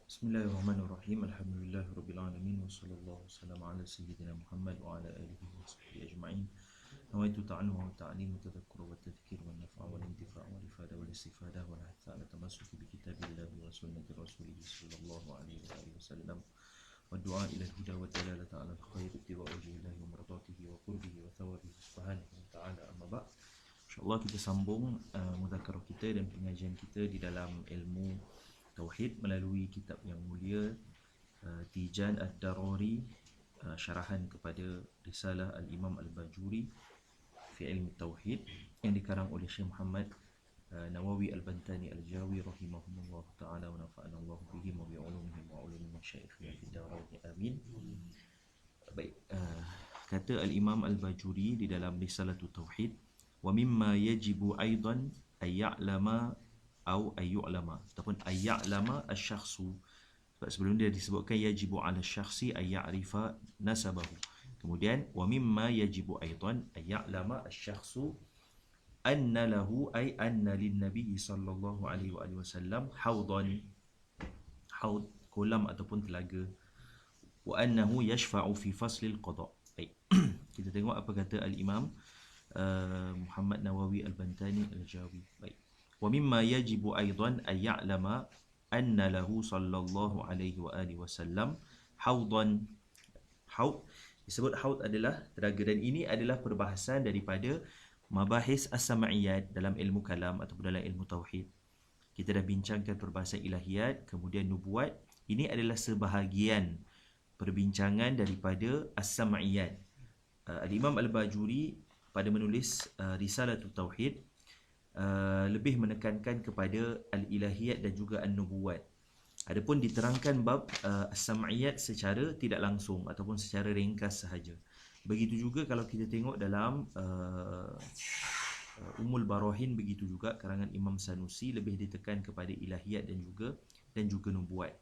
Bismillahirrahmanirrahim. Alhamdulillahirabbil alamin wa sallallahu wasallam ala sayyidina Muhammad wa ala alihi wa sahbihi ajma'in. Nawaitu ta'allum wa ta'lim wa tadhakkur wa tadhkir wa naf'a wa intifa' wa ifada wa istifadah wa hatha ala tamassuki bi kitabillah wa sunnati rasulih sallallahu alaihi wa alihi wasallam wa du'a ila al-huda wa dalalata ala al-khair ittiba wajhillahi wa maradatihi wa qurbihi wa thawabihi subhanahu wa ta'ala. Amma ba'd. InsyaAllah kita sambung mudzakarah kita dan pengajian kita di dalam ilmu Tauhid melalui kitab yang mulia Tijan Ad-Darari, syarahan kepada risalah Al-Imam Al-Bajuri fi ilmi Tauhid yang dikarang oleh Syekh Muhammad Nawawi Al-Bantani Al-Jawi rahimahumullah ta'ala wa nafa'ana Allah bihim wa bi'ulumihim wa ulumi masyaikhina fi darain amin. Baik, kata Al-Imam Al-Bajuri di dalam risalah Tauhid, wa mimma yajibu aidan ay ya'lama atau ayyu'lama ataupun ayya'lama asy-syakhsu. Sebab sebelum dia disebutkan yajibu 'ala asy-syakhsi ay ya'rifa nasabahu. Kemudian wa mimma yajibu aidan ay ya'lama asy-syakhsu anna lahu ay anna lin-nabi sallallahu alaihi wa alihi wasallam haudan, haud kolam ataupun telaga, wa annahu yashfa'u fi faslil qada. Baik. Kita tengok apa kata al-Imam Muhammad Nawawi Al-Bantani Al-Jawi. Baik. Wa mimma yajibu aidan ay ya'lama anna lahu sallallahu alaihi wa alihi wasallam haudan. Haud disebut haud adalah telaga, dan ini adalah perbahasan daripada mabahis as-sam'iyat dalam ilmu kalam ataupun dalam ilmu tauhid. Kita dah bincangkan perbahasan ilahiyat, kemudian nubuat. Ini adalah sebahagian perbincangan daripada as-sam'iyat. Al-Imam Al-Bajuri pada menulis Risalatul Tauhid lebih menekankan kepada al-ilahiyat dan juga an-nubuwat. Adapun diterangkan bab as-sam'iyat secara tidak langsung ataupun secara ringkas sahaja. Begitu juga kalau kita tengok dalam Ummul Barahin, begitu juga karangan Imam Sanusi lebih ditekan kepada ilahiyat dan juga nubuwat.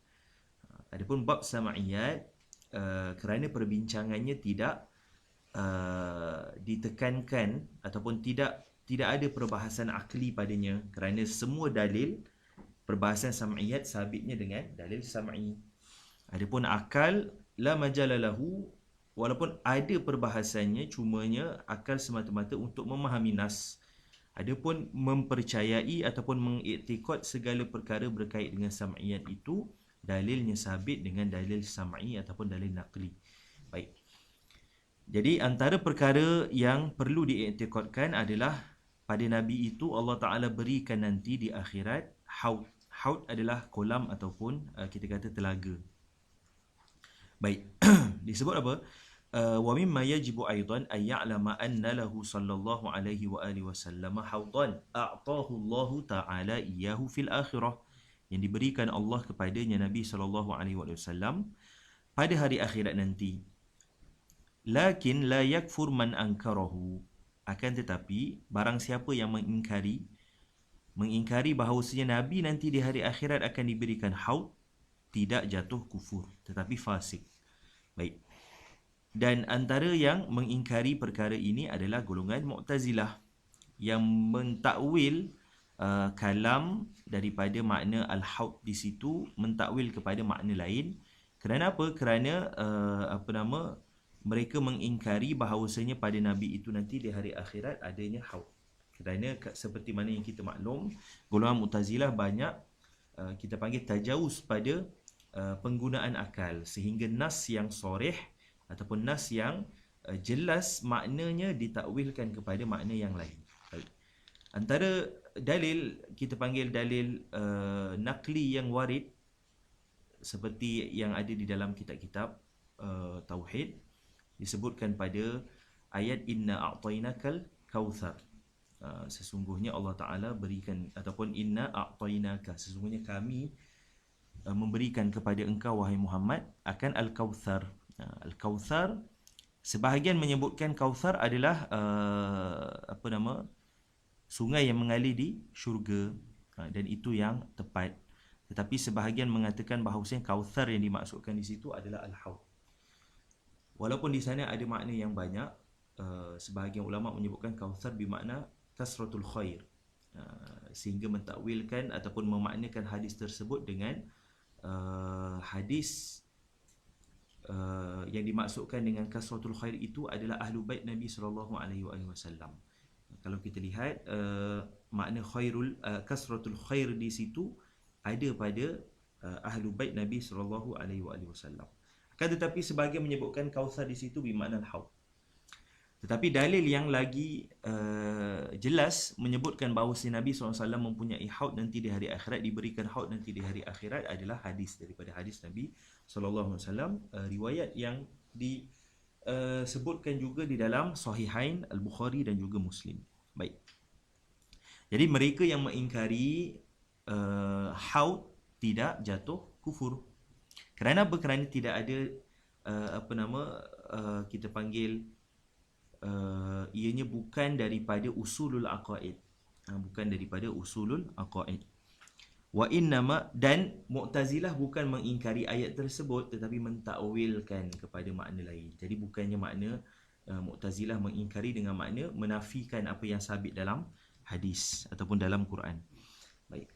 Adapun bab sam'iyat kerana perbincangannya tidak ditekankan ataupun tidak ada perbahasan akli padanya, kerana semua dalil perbahasan sam'iyat sabitnya dengan dalil sam'i. Adapun akal la majala lahu, walaupun ada perbahasannya, cumanya akal semata-mata untuk memahami nas. Adapun mempercayai ataupun mengiktikad segala perkara berkait dengan sam'iyat itu, dalilnya sabit dengan dalil sam'i ataupun dalil naqli. Baik. Jadi antara perkara yang perlu diiktikadkan adalah pada Nabi itu Allah Ta'ala berikan nanti di akhirat haud. Haud adalah kolam ataupun kita kata telaga. Baik. Disebut apa? Wa mimma yajibu aidan ay ya'lama anna lahu sallallahu alaihi wa alihi wasallam haudan a'tahu Allah Ta'ala iyyahu fil akhirah, yang diberikan Allah kepadanya Nabi sallallahu alaihi wasallam pada hari akhirat nanti. Lakin la yakfur man ankarahu, akan tetapi barang siapa yang mengingkari bahawasanya Nabi nanti di hari akhirat akan diberikan haud, tidak jatuh kufur tetapi fasik. Baik. Dan antara yang mengingkari perkara ini adalah golongan Mu'tazilah yang mentakwil kalam daripada makna al-haud di situ, mentakwil kepada makna lain. Kerana apa? Kerana mereka mengingkari bahawasanya pada Nabi itu nanti di hari akhirat adanya haud. Kerana seperti mana yang kita maklum, golongan Mu'tazilah banyak kita panggil tajawuz pada penggunaan akal, sehingga nas yang soreh ataupun nas yang jelas maknanya ditakwilkan kepada makna yang lain. Antara dalil, kita panggil dalil naqli yang warid, seperti yang ada di dalam kitab-kitab Tauhid, disebutkan pada ayat inna a'tainakal kautsar. Sesungguhnya Allah Ta'ala berikan, ataupun inna a'tainaka, sesungguhnya kami memberikan kepada engkau wahai Muhammad akan al-kautsar. Al-kautsar, sebahagian menyebutkan kautsar adalah sungai yang mengalir di syurga, dan itu yang tepat. Tetapi sebahagian mengatakan bahawasanya kautsar yang dimaksudkan di situ adalah al-haud. Walaupun di sana ada makna yang banyak, sebahagian ulama menyebutkan kautsar bermakna kasratul khair, sehingga mentakwilkan ataupun memaknakan hadis tersebut dengan hadis yang dimaksudkan dengan kasratul khair itu adalah ahlu bait Nabi sallallahu alaihi wasallam. Kalau kita lihat makna khairul kasratul khair di situ ada pada ahlu bait Nabi sallallahu alaihi wasallam. Akan tetapi sebahagian menyebutkan Kautsar di situ bermakna haud. Tetapi dalil yang lagi jelas menyebutkan bahawa si Nabi SAW mempunyai haud nanti di hari akhirat, diberikan haud nanti di hari akhirat adalah hadis daripada hadis Nabi SAW, riwayat yang disebutkan juga di dalam Sahihain Al-Bukhari dan juga Muslim. Baik. Jadi mereka yang mengingkari haud tidak jatuh kufur. Kerana apa? Kerana tidak ada kita panggil ianya bukan daripada usulul aqaid. Bukan daripada usulul aqaid. Wa innama, dan Mu'tazilah bukan mengingkari ayat tersebut tetapi mentakwilkan kepada makna lain. Jadi bukannya makna Mu'tazilah mengingkari dengan makna menafikan apa yang sabit dalam hadis ataupun dalam Quran. Baik.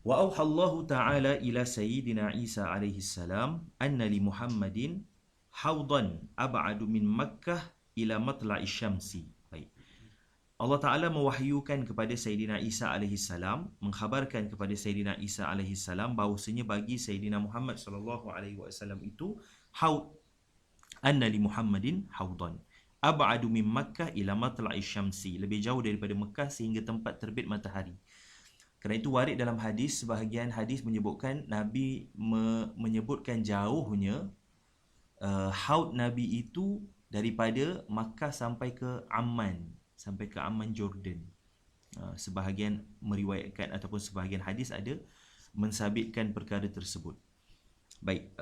Wa auhallahu ta'ala ila sayyidina Isa alaihi salam anna li Muhammadin haudan ab'adu min Makkah ila matla'is syamsi. Baik. Allah Ta'ala mewahyukan kepada Sayyidina Isa alaihi salam, mengkhabarkan kepada Sayyidina Isa alaihi salam bahawasanya bagi Sayyidina Muhammad sallallahu alaihi wasallam itu haud. Anna li Muhammadin haudan ab'adu min Makkah ila matla'is syamsi, lebih jauh daripada Mekah sehingga tempat terbit matahari. Kerana itu warid dalam hadis, sebahagian hadis menyebutkan Nabi menyebutkan jauhnya haud Nabi itu daripada Makkah sampai ke Amman, Jordan. Sebahagian meriwayatkan ataupun sebahagian hadis ada mensabitkan perkara tersebut. Baik,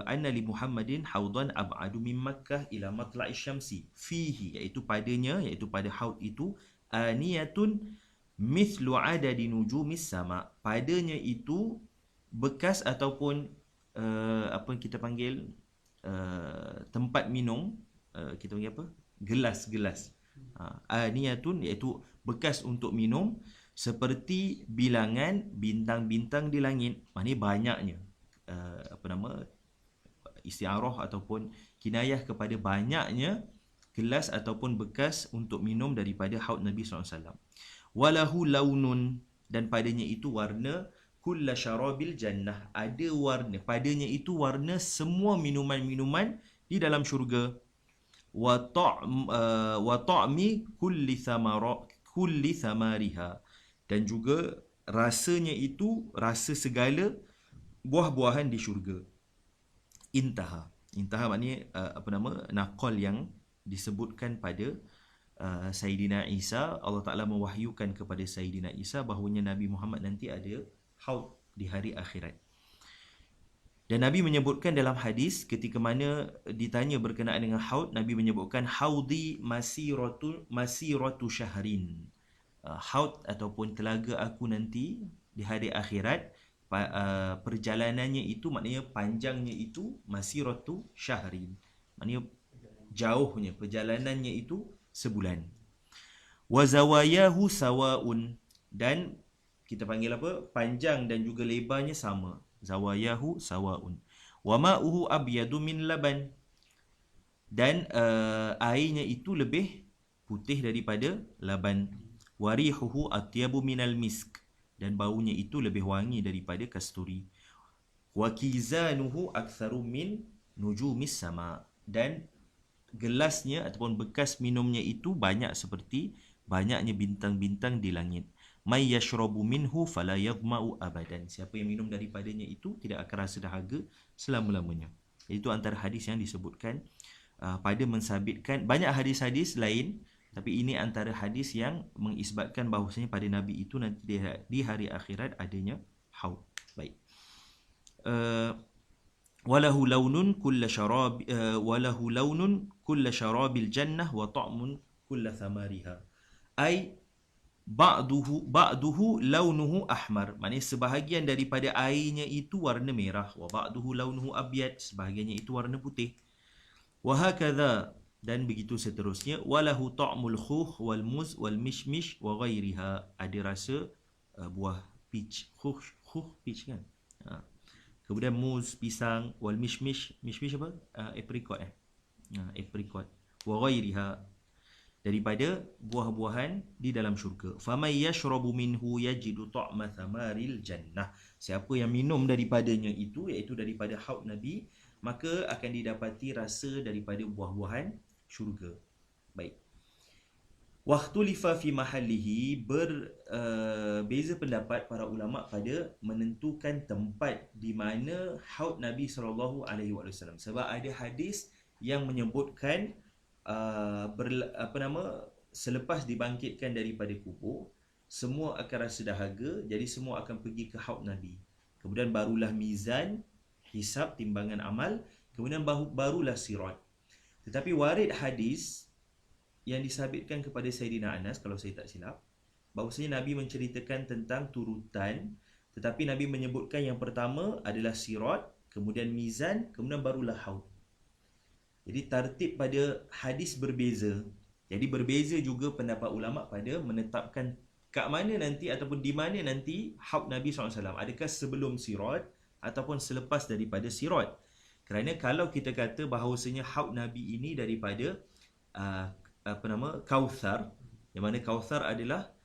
anna li Muhammadin haudan ab'adu min Makkah ila matla'is syamsi fihi, iaitu padanya, iaitu pada haud itu aniyatun mithlu adadi nujumis sama, padanya itu bekas ataupun apa kita panggil tempat minum, kita panggil apa? Gelas-gelas. Aniyatun, iaitu bekas untuk minum seperti bilangan bintang-bintang di langit. Maknanya banyaknya istiarah ataupun kinayah kepada banyaknya gelas ataupun bekas untuk minum daripada haud Nabi SAW. Walahu launun, dan padanya itu warna kulla syarabil jannah, ada warna, padanya itu warna semua minuman-minuman di dalam syurga. Wa ta'mi kulli thamariha, dan juga rasanya itu rasa segala buah-buahan di syurga. Intaha maknanya naqal yang disebutkan pada Sayyidina Isa. Allah Ta'ala mewahyukan kepada Sayyidina Isa bahawanya Nabi Muhammad nanti ada haud di hari akhirat. Dan Nabi menyebutkan dalam hadis ketika mana ditanya berkenaan dengan haud, Nabi menyebutkan haudi masiratu syahrin. Haud ataupun telaga aku nanti di hari akhirat, perjalanannya itu maknanya panjangnya itu masiratu syahrin, maknanya jauhnya, perjalanannya itu sebulan. Wa zawayahu sawaun, dan kita panggil apa? Panjang dan juga lebarnya sama. Zawayahu sawaun. Wa ma'uhu abyadu min laban, dan airnya itu lebih putih daripada laban. Wa rihuhu atyabu minal misk, dan baunya itu lebih wangi daripada kasturi. Wa kizanuhu aktsaru min nujumis sama, dan gelasnya ataupun bekas minumnya itu banyak seperti banyaknya bintang-bintang di langit. May yashrabu minhu fala yadma'u abadan, siapa yang minum daripadanya itu tidak akan rasa dahaga selama-lamanya. Itu antara hadis yang disebutkan pada mensabitkan, banyak hadis-hadis lain, tapi ini antara hadis yang mengisbatkan bahawasanya pada Nabi itu nanti di hari akhirat adanya haud. Baik. Walahu launun kulla syarabil jannah wa ta'mun kulla thamariha. Ai ba'duhu launuhu ahmar, maknanya sebahagian daripada airnya itu warna merah. Wa ba'duhu launuhu abyad, sebahagiannya itu warna putih. Wa hakadha, dan begitu seterusnya. Walahu ta'mul khukh wal muz wal mishmish wa ghairiha, ada rasa buah peach. Khukh peach kan. kemudian muz, pisang, wal mishmish, mishmish apa? Apricot apricot, wa ghairiha, daripada buah-buahan di dalam syurga. Faman yashrabu minhu yajidu ta'ma thamaril jannah. Siapa yang minum daripadanya itu, iaitu daripada haud Nabi, maka akan didapati rasa daripada buah-buahan syurga. Baik. Wahtulifa fi mahallihi, berbeza pendapat para ulama pada menentukan tempat di mana haud Nabi SAW. Sebab ada hadis yang menyebutkan selepas dibangkitkan daripada kubur, semua akan rasa dahaga, jadi semua akan pergi ke haud Nabi. Kemudian barulah mizan, hisab, timbangan amal, kemudian barulah sirat. Tetapi warid hadis yang disabitkan kepada Sayyidina Anas, kalau saya tak silap, bahawasanya Nabi menceritakan tentang turutan, tetapi Nabi menyebutkan yang pertama adalah sirat, kemudian mizan, kemudian barulah haud. Jadi tartib pada hadis berbeza. Jadi berbeza juga pendapat ulama pada menetapkan kat mana nanti ataupun di mana nanti haud Nabi SAW. Adakah sebelum sirat ataupun selepas daripada sirat? Kerana kalau kita kata bahawasanya haud Nabi ini daripada Kauthar, yang mana Kauthar adalah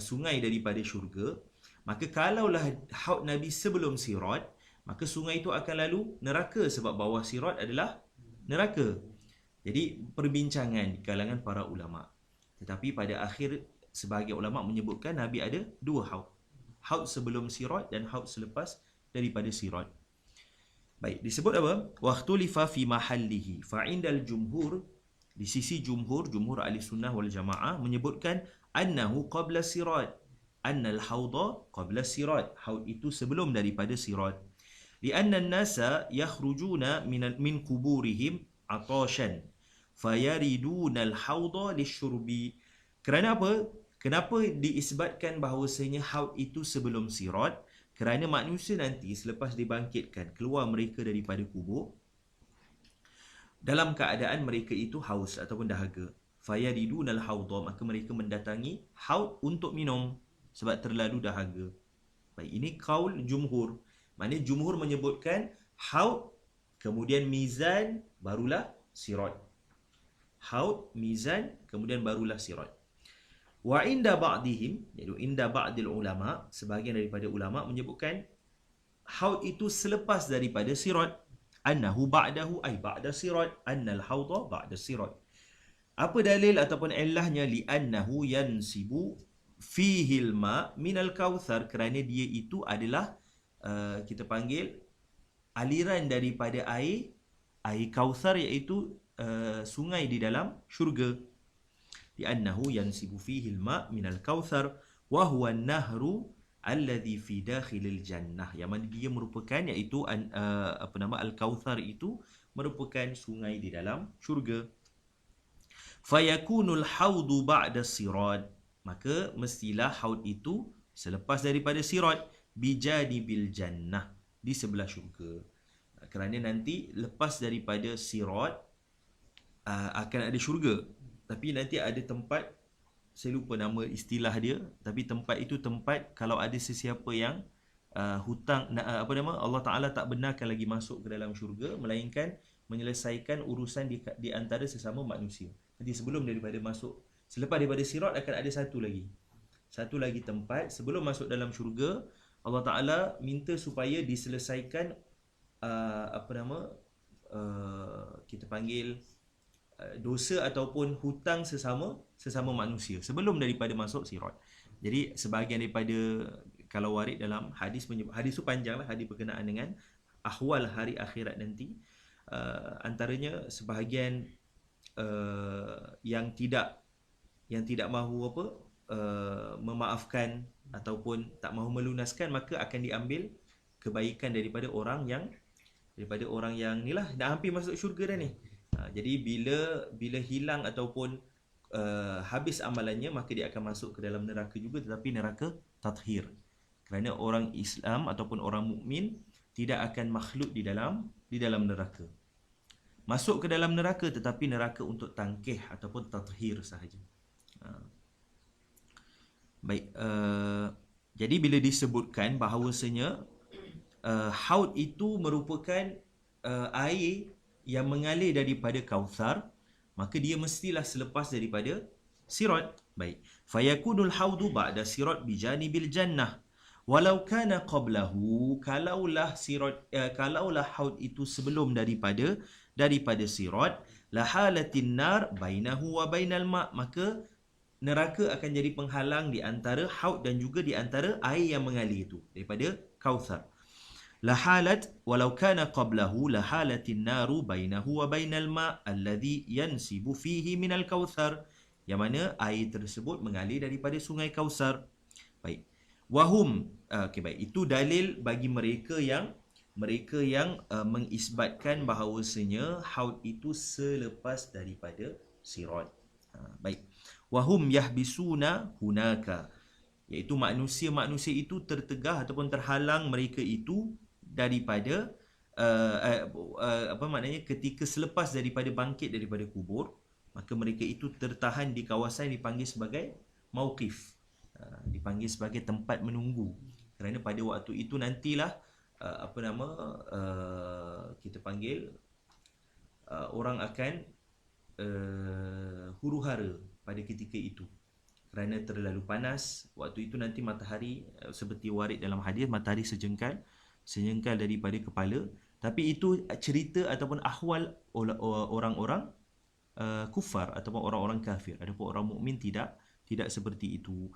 sungai daripada syurga, maka kalaulah haud Nabi sebelum sirat, maka sungai itu akan lalu neraka, sebab bawah sirat adalah neraka. Jadi perbincangan di kalangan para ulama. Tetapi pada akhir sebahagian ulama menyebutkan Nabi ada dua haud. Haud sebelum sirat dan haud selepas daripada sirat. Baik, disebut apa? Wahtulifa fi mahallihi. Fa'indal jumhur, di sisi jumhur ahli sunnah wal jamaah menyebutkan annahu qabla sirat. Annal hawda qabla sirat. Haud itu sebelum daripada sirat. Lianna an-nasa yakhrujuna min kuburihim atashan fayariduna al-hawda lisyurbi. Kerana apa? Kenapa diisbatkan bahawasanya haud itu sebelum sirat? Kerana manusia nanti selepas dibangkitkan, keluar mereka daripada kubur dalam keadaan mereka itu haus ataupun dahaga. Fayariduna al-hawda, maka mereka mendatangi haud untuk minum sebab terlalu dahaga. Baik, ini kaul jumhur. Maknanya jumhur menyebutkan haud, kemudian mizan, barulah sirat. Haud, mizan, kemudian barulah sirat. Wa inda ba'dihim, iaitu inda ba'dil ulama, sebahagian daripada ulama menyebutkan haud itu selepas daripada sirat. Annahu ba'dahu ay ba'da sirat, annal hawda ba'da sirat. Apa dalil ataupun illahnya? Li'annahu yansibu fihil ma minal kauthar, kerana dia itu adalah kita panggil aliran daripada air kauthar, iaitu sungai di dalam syurga. Li'annahu yansibu fihil ma minal kauthar wa huwa an-nahru alladhi fi dakhilil jannah, yang mana dia merupakan, iaitu al-kauthar itu merupakan sungai di dalam syurga. Fayakunul haudu ba'da sirat, maka mestilah haud itu selepas daripada sirat, bijanibil jannah, di sebelah syurga. Kerana nanti lepas daripada sirat akan ada syurga, tapi nanti ada tempat, saya lupa nama istilah dia, tapi tempat itu tempat kalau ada sesiapa yang Allah Ta'ala tak benarkan lagi masuk ke dalam syurga, melainkan menyelesaikan urusan di antara sesama manusia. Nanti sebelum daripada masuk, selepas daripada sirat akan ada satu lagi tempat sebelum masuk dalam syurga. Allah Ta'ala minta supaya diselesaikan kita panggil dosa ataupun hutang sesama manusia sebelum daripada masuk sirat. Jadi sebahagian daripada, kalau warid dalam hadis tu panjanglah, hadis berkenaan dengan ahwal hari akhirat nanti, antaranya sebahagian yang tidak mahu memaafkan ataupun tak mahu melunaskan, maka akan diambil kebaikan daripada orang yang nilah dah hampir masuk syurga dah ni. Jadi bila hilang ataupun habis amalannya, maka dia akan masuk ke dalam neraka juga, tetapi neraka tathir. Kerana orang Islam ataupun orang mukmin tidak akan makhlud di dalam neraka. Masuk ke dalam neraka, tetapi neraka untuk tangkih ataupun tathir sahaja. Baik, jadi bila disebutkan bahawasanya haud itu merupakan air yang mengalir daripada Kautsar, maka dia mestilah selepas daripada sirat. Baik. Fayakunul haudu ba'da sirat bijanibil jannah. Walau kana qablahu, kalaulah haud itu sebelum daripada sirat, lahalatin nar bainahu wa bainal ma', maka neraka akan jadi penghalang di antara haud dan juga di antara air yang mengalir itu daripada Kautsar. Lahalat walau kana qablahu lahalatin naru bainahu wa bainal ma' alladhi yansibu fihi minal Kautsar, yang mana air tersebut mengalir daripada sungai Kautsar. Baik. Wahum, baik, itu dalil bagi mereka yang mengisbatkan bahawasanya haud itu selepas daripada sirat. Baik. Wahum yahbisuna hunaka, iaitu manusia itu tertegah ataupun terhalang mereka itu daripada ketika selepas daripada bangkit daripada kubur, maka mereka itu tertahan di kawasan yang dipanggil sebagai mauqif, dipanggil sebagai tempat menunggu, kerana pada waktu itu nantilah kita panggil orang akan huru-hara pada ketika itu kerana terlalu panas. Waktu itu nanti matahari, seperti warid dalam hadis, matahari sejengkal daripada kepala. Tapi itu cerita ataupun ahwal orang-orang kufar ataupun orang-orang kafir. Adapun orang mukmin tidak seperti itu.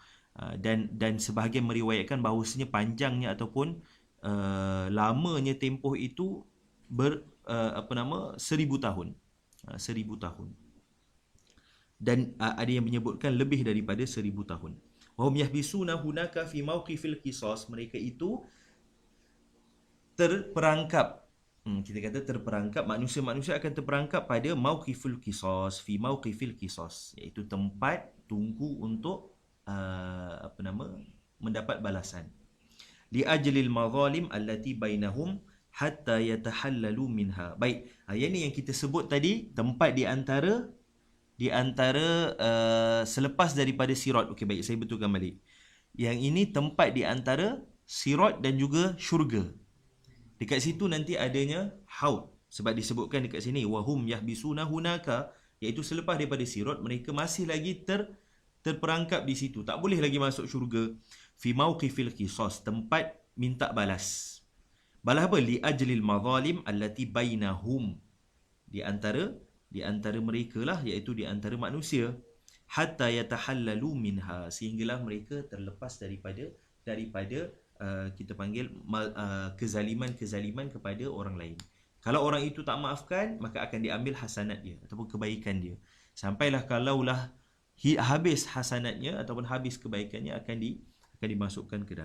Dan sebahagian meriwayatkan bahawasanya panjangnya ataupun lamanya tempoh itu 1000 tahun. 1000 tahun. Dan ada yang menyebutkan lebih daripada 1000 tahun. Wahum yahbisuna hunaka fi mauqifil qisas, mereka itu terperangkap. Kita kata terperangkap, manusia akan terperangkap pada mauqifil qisas, fi mauqifil qisas, iaitu tempat tunggu untuk mendapat balasan. Li ajlil mazalim allati bainahum hatta yatahallalu minha. Baik, yang ni yang kita sebut tadi, tempat di antara selepas daripada sirat. Okey, baik, saya betulkan balik. Yang ini tempat di antara sirat dan juga syurga. Dekat situ nanti adanya haud, sebab disebutkan dekat sini wahum yahbisuna hunaka, iaitu selepas daripada sirat mereka masih lagi terperangkap di situ, tak boleh lagi masuk syurga. Fi mauqifil qisas, tempat minta balas. Balas apa? Li ajlil mazalim allati bainahum, di antara mereka lah, iaitu di antara manusia. Hatta yatahallalu minha, sehinggalah mereka terlepas daripada kita panggil kezaliman kepada orang lain. Kalau orang itu tak maafkan, maka akan diambil hasanat dia ataupun kebaikan dia. Sampailah kalaulah habis hasanatnya ataupun habis kebaikannya, akan dimasukkan ke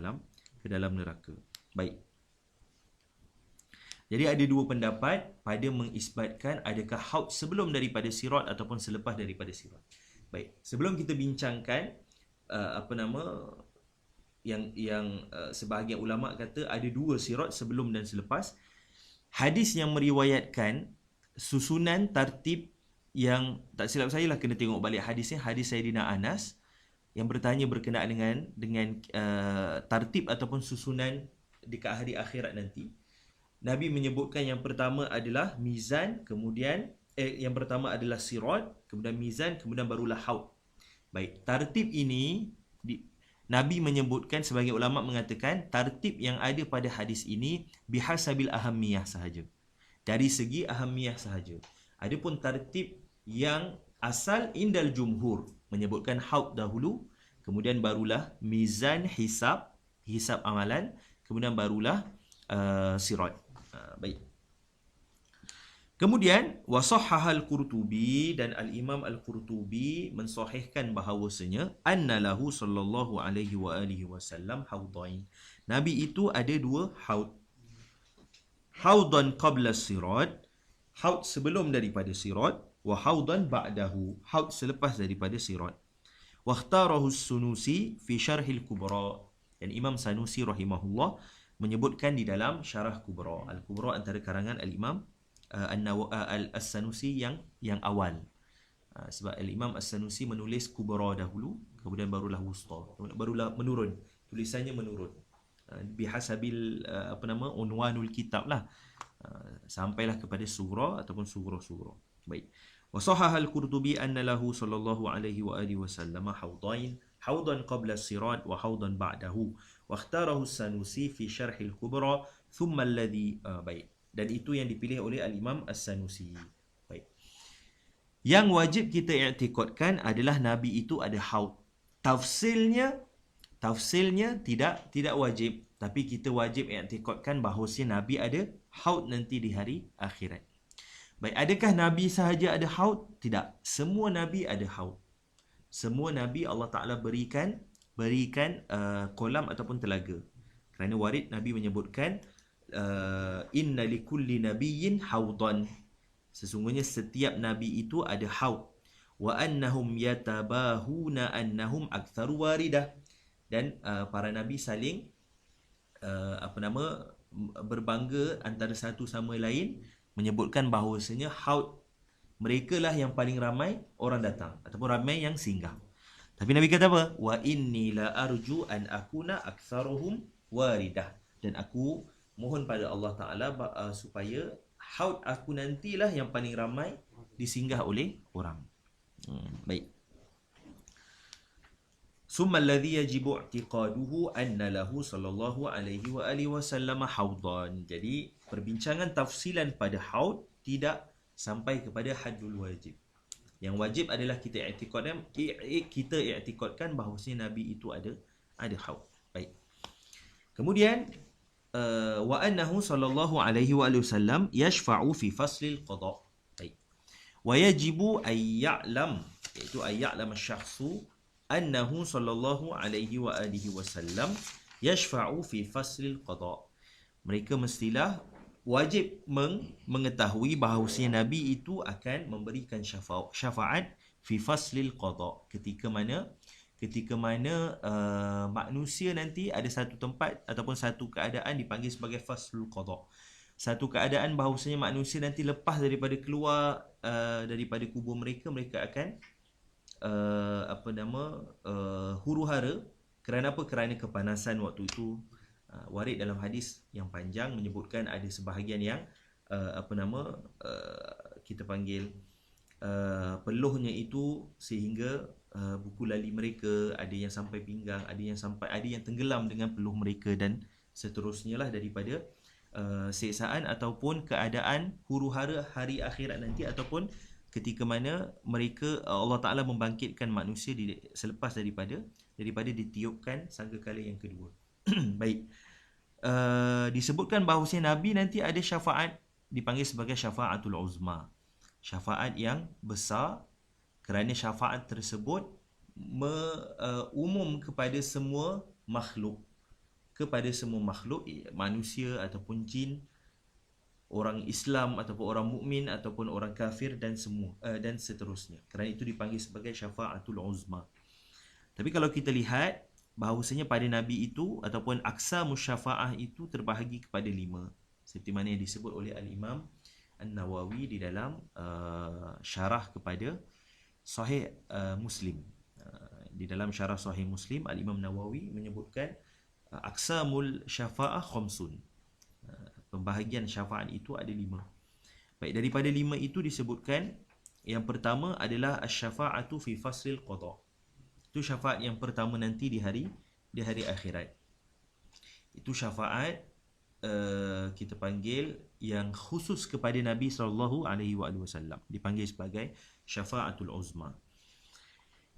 dalam neraka. Baik. Jadi ada dua pendapat pada mengisbatkan adakah haud sebelum daripada sirat ataupun selepas daripada sirat. Baik, sebelum kita bincangkan yang sebahagian ulama kata ada dua sirat, sebelum dan selepas. Hadis yang meriwayatkan susunan tartib, yang tak silap saya lah, kena tengok balik hadisnya, hadis Sayyidina Anas yang bertanya berkenaan dengan tartib ataupun susunan dekat hari akhirat nanti. Nabi menyebutkan yang pertama adalah mizan, kemudian yang pertama adalah sirat, kemudian mizan, kemudian barulah haud. Baik, tartib ini Nabi menyebutkan, sebagai ulama mengatakan tartib yang ada pada hadis ini bihasabil ahammiyah sahaja, dari segi ahammiyah sahaja. Adapun tartib yang asal indal jumhur menyebutkan haud dahulu, kemudian barulah mizan, hisab amalan, kemudian barulah sirat. Baik. Kemudian wasahhahal Qurtubi, dan al-Imam al-Qurtubi mensahihkan bahawasanya annalahu sallallahu alaihi wa alihi wasallam haudain. Nabi itu ada dua haud. Haudan qabla sirat, haud sebelum daripada sirat, wa haudan ba'dahu, haud selepas daripada sirat. Wa ikhtarahu as-Sunusi fi syarhil kubra, dan Imam Sanusi rahimahullah menyebutkan di dalam Syarah Kubra. Al-Kubra antara karangan al-Imam As-Sanusi yang awal. Sebab al-Imam As-Sanusi menulis Kubra dahulu, kemudian barulah Wusta, barulah menurun, tulisannya menurun. bihasabil unwanul kitab lah, sampailah kepada surah ataupun surah-surah. Baik. Wa sahaha al-Qurtubi anna lahu sallallahu alaihi wa alihi wasallam haudan qabla as-sirat wa haudan ba'dahu wa ikhtarahu as-Sanusi fi syarh al-Kubra thumma alladhi baik. Dan itu yang dipilih oleh al-Imam As-Sanusi. Baik. Yang wajib kita i'tikadkan adalah Nabi itu ada haud. Tafsilnya tidak wajib, tapi kita wajib i'tikadkan bahawasanya Nabi ada haud nanti di hari akhirat. Baik, adakah Nabi sahaja ada haud? Tidak. Semua Nabi ada haud. Semua Nabi Allah Ta'ala berikan kolam ataupun telaga. Kerana warid Nabi menyebutkan inna likulli nabiyyin haudan. Sesungguhnya setiap Nabi itu ada haud. Wa annahum yatabahuna annahum aktsaru waridah. Dan para Nabi saling berbangga antara satu sama lain, menyebutkan bahawasanya haud mereka lah yang paling ramai orang datang ataupun ramai yang singgah. Tapi Nabi kata apa? Wa inni la arju an akuna aktsaruhum waridah. Dan aku mohon pada Allah Ta'ala supaya haud aku nantilah yang paling ramai disinggah oleh orang. Baik. Summa alladhi yajibu i'tiqaduhu anna lahu sallallahu alaihi wa alihi wasallam haudan. Jadi perbincangan tafsilan pada haud tidak sampai kepada haddul wajib. Yang wajib adalah kita i'tikadkan bahawasanya Nabi itu ada haud. Baik. Kemudian wa annahu sallallahu alaihi wa alihi wasallam yashfa'u fi faslil qada. Baik. Wa yajibu ay ya'lam, iaitu ay ya'lam asy-syakhsu annahu sallallahu alaihi wa alihi wasallam yashfa'u fi faslil qada. Mereka mestilah wajib mengetahui bahawasanya Nabi itu akan memberikan syafaat fi faslil qada, ketika mana manusia nanti ada satu tempat ataupun satu keadaan dipanggil sebagai faslul qada. Satu keadaan bahawasanya manusia nanti lepas daripada keluar daripada kubur mereka akan huru-hara. Kerana apa? Kerana kepanasan waktu itu. Warid dalam hadis yang panjang menyebutkan ada sebahagian yang kita panggil peluhnya itu sehingga buku lali mereka ada yang sampai pinggang, ada yang tenggelam dengan peluh mereka dan seterusnya lah daripada siksaan ataupun keadaan huru-hara hari akhirat nanti, ataupun ketika mana mereka Allah Ta'ala membangkitkan manusia selepas daripada ditiupkan sangkakala yang kedua. Baik. Disebutkan bahawasanya Nabi nanti ada syafaat, dipanggil sebagai syafaatul uzma, syafaat yang besar, kerana syafaat tersebut umum kepada semua makhluk, manusia ataupun jin, orang Islam ataupun orang mukmin ataupun orang kafir dan seterusnya. Kerana itu dipanggil sebagai syafaatul uzma. Tapi kalau kita lihat bahawasanya pada Nabi itu ataupun aksa musyafaah itu terbahagi kepada 5, seperti mana yang disebut oleh Al-Imam An-Nawawi di dalam syarah kepada Sahih Muslim. Di dalam syarah Sahih Muslim, Al-Imam Nawawi menyebutkan aksamul syafa'ah khamsun. Pembahagian syafaat itu ada 5. Baik, daripada 5 itu disebutkan yang pertama adalah asy-syafa'atu fi faslil qada. Itu syafaat yang pertama nanti di hari akhirat. Itu syafaat kita panggil yang khusus kepada Nabi sallallahu alaihi wasallam, dipanggil sebagai syafaatul uzma.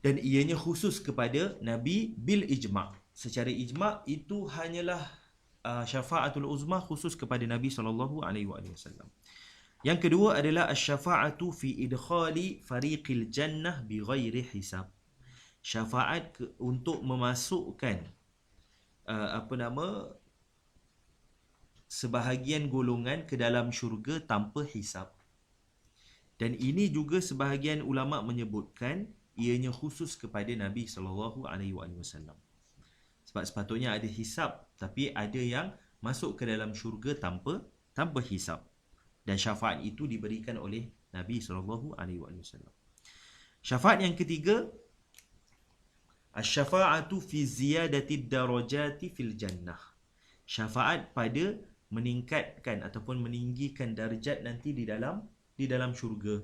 Dan ianya khusus kepada Nabi bil ijma'. Secara ijma' itu hanyalah syafaatul uzma khusus kepada Nabi sallallahu alaihi wasallam. Yang kedua adalah asy-syafa'atu fi idkhali fariqil jannah bighairi hisab. Syafaat untuk memasukkan sebahagian golongan ke dalam syurga tanpa hisab. Dan ini juga sebahagian ulama menyebutkan ianya khusus kepada Nabi sallallahu alaihi wasallam. Sebab sepatutnya ada hisab, tapi ada yang masuk ke dalam syurga tanpa hisab. Dan syafaat itu diberikan oleh Nabi sallallahu alaihi wasallam. Syafaat yang ketiga, asy-syafa'atu fi ziyadati darajati fil jannah. syafaat pada meningkatkan ataupun meninggikan darjat nanti di dalam syurga.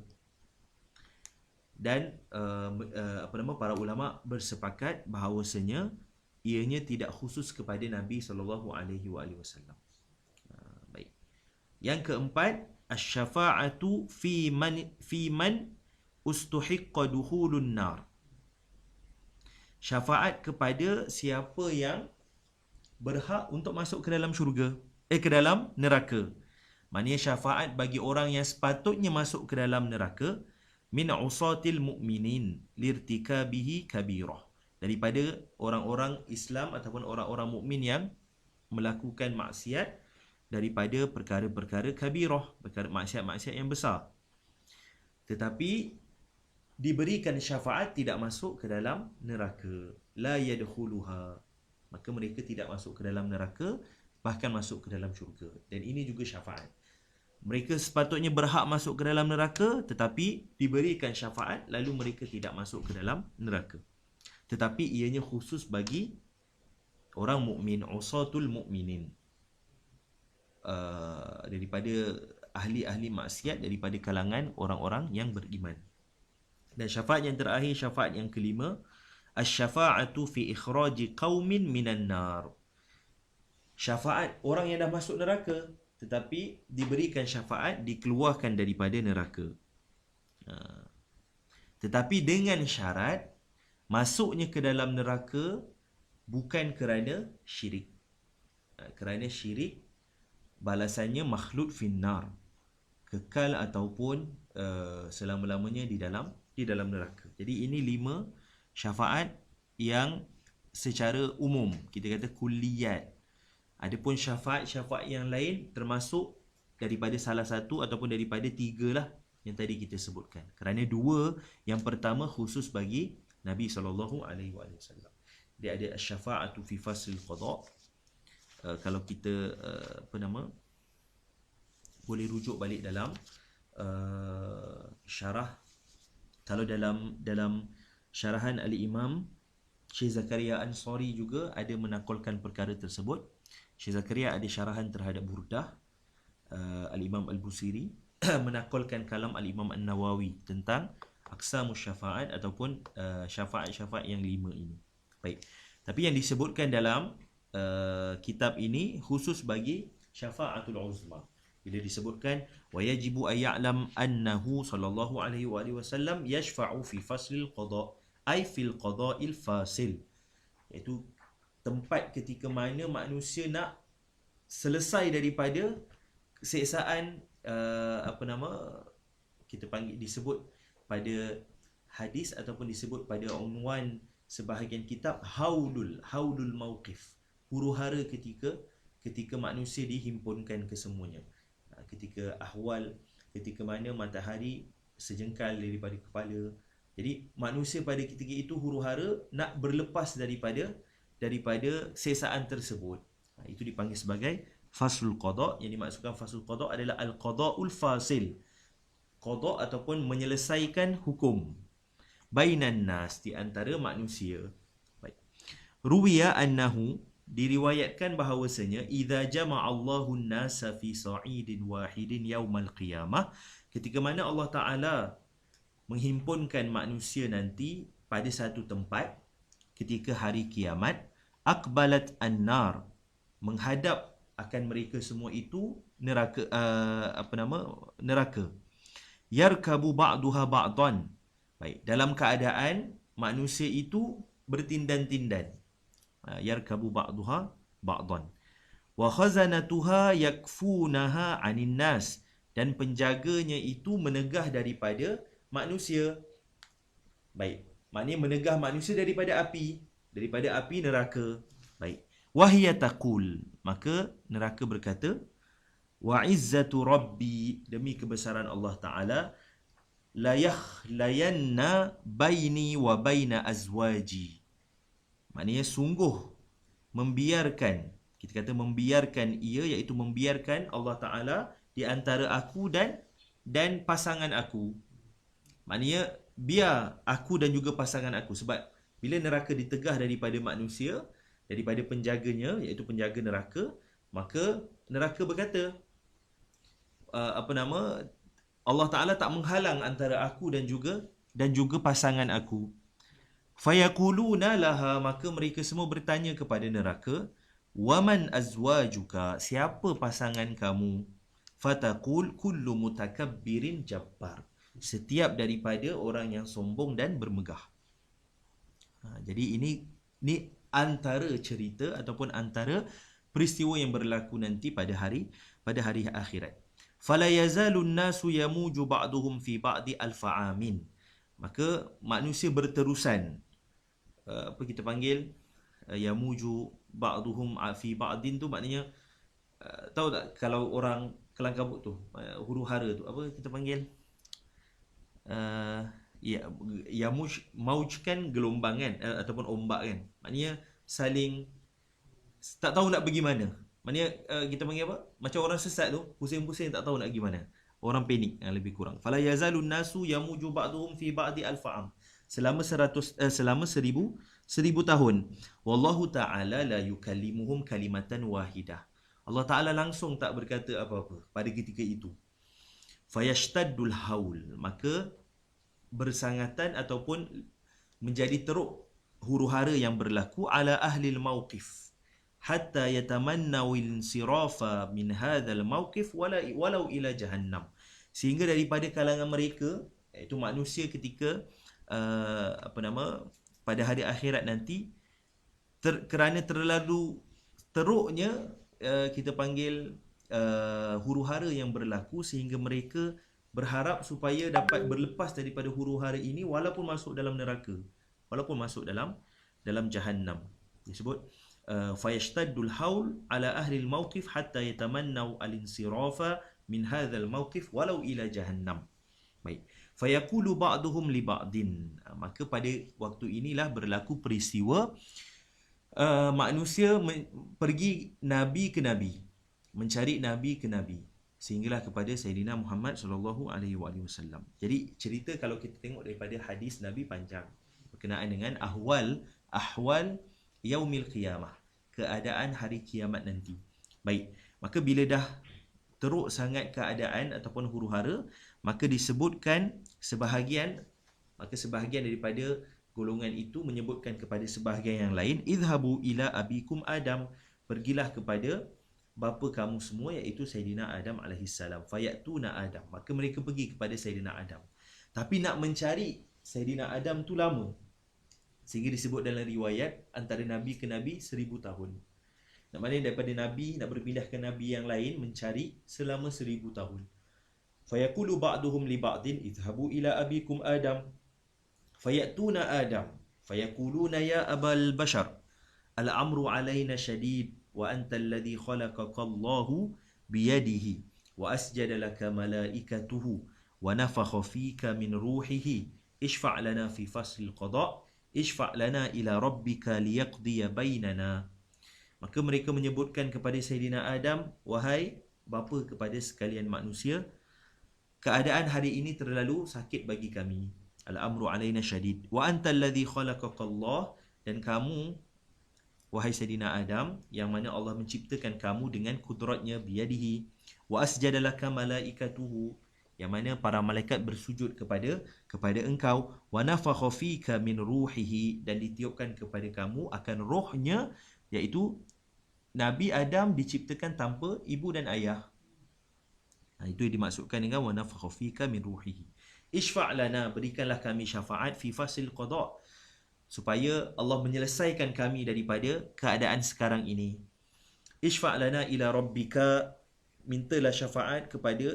Dan para ulama bersepakat bahawasanya ianya tidak khusus kepada Nabi SAW. Baik. Yang keempat, asy-syafa'atu fi man ustuhiqqa dukhulun nar. Syafaat kepada siapa yang berhak untuk masuk ke dalam syurga, ke dalam neraka. Maknanya syafaat bagi orang yang sepatutnya masuk ke dalam neraka, min usatil mu'minin lirtikabihi kabirah, daripada orang-orang Islam ataupun orang-orang mukmin yang melakukan maksiat daripada perkara-perkara kabirah, perkara maksiat-maksiat yang besar, tetapi diberikan syafaat tidak masuk ke dalam neraka, la yadkhuluha, maka mereka tidak masuk ke dalam neraka, bahkan masuk ke dalam syurga. Dan ini juga syafaat. Mereka sepatutnya berhak masuk ke dalam neraka, tetapi diberikan syafaat lalu mereka tidak masuk ke dalam neraka. Tetapi ianya khusus bagi orang mukmin, usatul mukminin, daripada ahli-ahli maksiat, daripada kalangan orang-orang yang beriman. Dan syafaat yang terakhir, syafaat yang kelima, asy-syafa'atu fi ikhraji qaumin minan nar. Syafaat orang yang dah masuk neraka, tetapi diberikan syafaat dikeluarkan daripada neraka. Tetapi dengan syarat masuknya ke dalam neraka bukan kerana syirik. Kerana syirik balasannya makhlud finnar, kekal ataupun selama-lamanya di dalam neraka. Jadi ini 5 syafaat yang secara umum, kita kata kulliyat. Adapun syafaat-syafaat yang lain termasuk daripada salah satu ataupun daripada 3 lah yang tadi kita sebutkan. Kerana 2 yang pertama khusus bagi Nabi SAW. Dia ada asy-syafa'atu fi faslil qada. Kalau kita boleh rujuk balik dalam syarah, kalau dalam syarahan Al-Imam Syekh Zakaria Ansari juga ada menakalkan perkara tersebut. Syekh Zakaria ada syarahan terhadap Burdah, Al-Imam Al-Busiri menakalkan kalam Al-Imam An-Nawawi tentang aqsamus syafaat ataupun syafaat-syafaat yang 5 ini. Baik. Tapi yang disebutkan dalam kitab ini khusus bagi syafa'atul uzma. Bila disebutkan wa yajibu ay ya'lam annahu sallallahu alaihi wasallam yashfa'u fi faslil qada, ay fil qada'il fasil, iaitu tempat ketika mana manusia nak selesai daripada siksaan kita panggil, disebut pada hadis ataupun disebut pada unwan sebahagian kitab haudul mauqif, huru-hara ketika manusia dihimpunkan kesemuanya. Ketika ahwal, ketika mana matahari sejengkal daripada kepala. Jadi manusia pada ketika itu huru-hara nak berlepas daripada siksaan tersebut. Itu dipanggil sebagai faslul qada. Yang dimaksudkan faslul qada adalah al-qada'ul fasil, qada ataupun menyelesaikan hukum bainan nas, di antara manusia. Baik. Ruwiya annahu, diriwayatkan bahawasanya idza jama'a Allahu an-nasa fi sa'idin wahidin yaumal qiyamah, ketika mana Allah Taala menghimpunkan manusia nanti pada satu tempat ketika hari kiamat, aqbalat an-nar, menghadap akan mereka semua itu neraka, neraka. Yarkabu ba'duha ba'dan. Baik, dalam keadaan manusia itu bertindan-tindan. Yarkabu ba'duha ba'dan. Wa khazanatuha yakfunaha 'anin nas, dan penjaganya itu menegah daripada manusia. Baik, maknanya menegah manusia daripada api neraka. Baik. Wahia taqul, maka neraka berkata, wa izzatu rabbi, demi kebesaran Allah Taala, la yakhlayanna baini wa baina azwaji. Maknanya sungguh membiarkan, kita kata membiarkan ia, iaitu membiarkan Allah Ta'ala di antara aku dan pasangan aku. Maknanya biar aku dan juga pasangan aku. Sebab bila neraka ditegah daripada manusia, daripada penjaganya, iaitu penjaga neraka, Maka neraka berkata, Allah Ta'ala tak menghalang antara aku dan juga pasangan aku. Fayaquluna laha, maka mereka semua bertanya kepada neraka, waman azwajuka, siapa pasangan kamu? Fataqul kullu mutakabbirin jabbar, setiap daripada orang yang sombong dan bermegah. Jadi ini antara cerita ataupun antara peristiwa yang berlaku nanti pada hari akhirat. Fala yazalun nasu yamuju ba'duhum fi ba'di alfa amin. Maka manusia berterusan, apa kita panggil, yamuju ba'duhum fi ba'din tu maknanya, tahu tak kalau orang kelang kabut tu, huru hara tu, apa kita panggil, ya mauj kan gelombang kan, ataupun ombak kan, maknanya saling tak tahu nak pergi mana. Maknanya kita panggil apa, macam orang sesat tu, pusing-pusing tak tahu nak pergi mana, orang panik lebih kurang. Fala yazalun nasu yamuju ba'duhum fi ba'di alfa'am, selama 1000 tahun. Wallahu ta'ala la yukallimuhum kalimatan wahidah, Allah Ta'ala langsung tak berkata apa-apa pada ketika itu. Fayashtaddul haul, maka bersangatan ataupun menjadi teruk huru hara yang berlaku ala ahli al-mawqif hatta yatamannaw al-insirafa min hadzal mawqif walau ila jahannam, sehingga daripada kalangan mereka, iaitu manusia ketika pada hari akhirat nanti, kerana terlalu teruknya kita panggil huru hara yang berlaku, sehingga mereka berharap supaya dapat berlepas daripada huru hara ini walaupun masuk dalam neraka, walaupun masuk dalam jahannam. Disebut fayashtaddul haul ala ahli al-mawqif hatta yatamannaw al-insirafa min hadzal mawqif walau ila jahannam. Baik. Fayaqulu ba'duhum li ba'din, maka pada waktu inilah berlaku peristiwa manusia pergi nabi ke nabi, mencari nabi ke nabi, sehinggalah kepada Sayyidina Muhammad SAW. Jadi cerita kalau kita tengok daripada hadis Nabi panjang berkenaan dengan ahwal yaumil qiyamah, keadaan hari kiamat nanti. Baik, maka bila dah teruk sangat keadaan ataupun huru hara, maka disebutkan sebahagian daripada golongan itu menyebutkan kepada sebahagian yang lain, idhabu ila abikum Adam, pergilah kepada bapa kamu semua, iaitu Sayyidina Adam alaihissalam. Fayatuna Adam, maka mereka pergi kepada Sayyidina Adam. Tapi nak mencari Sayyidina Adam tu lama, sehingga disebut dalam riwayat antara Nabi ke Nabi 1000 tahun. Nak maknanya daripada Nabi nak berpindah ke Nabi yang lain mencari selama 1000 tahun. Fayaqulu ba'duhum li ba'din idhabu ila abikum Adam. Fayatuna Adam fayaquluna ya abal bashar al-amru alayna shadid wa anta alladhi khalaqaka Allahu biyadihi wa asjada laka malaikatuhu wa nafakha fika min ruhihi ishfa' lana fi fasl al-qada' ishfa' lana ila rabbika liyaqdiya bainana. Maka mereka menyebutkan kepada Sayyidina Adam, wahai bapa kepada sekalian manusia, keadaan hari ini terlalu sakit bagi kami. Al-amru alaina syadid wa anta alladhi khalaqaka Allah, dan kamu wahai Sayyidina Adam, yang mana Allah menciptakan kamu dengan kudratnya, biyadihi, wa asjadalaka malaikatuhu, yang mana para malaikat bersujud kepada engkau, wa nafakha fika min ruhihi, dan ditiupkan kepada kamu akan rohnya, iaitu Nabi Adam diciptakan tanpa ibu dan ayah. Itu yang dimaksudkan dengan wa nafakha fika min ruhihi. Ishfa' lana, berikanlah kami syafaat fi fasil qada', supaya Allah menyelesaikan kami daripada keadaan sekarang ini. Ishfa' lana ila rabbika, mintalah syafaat kepada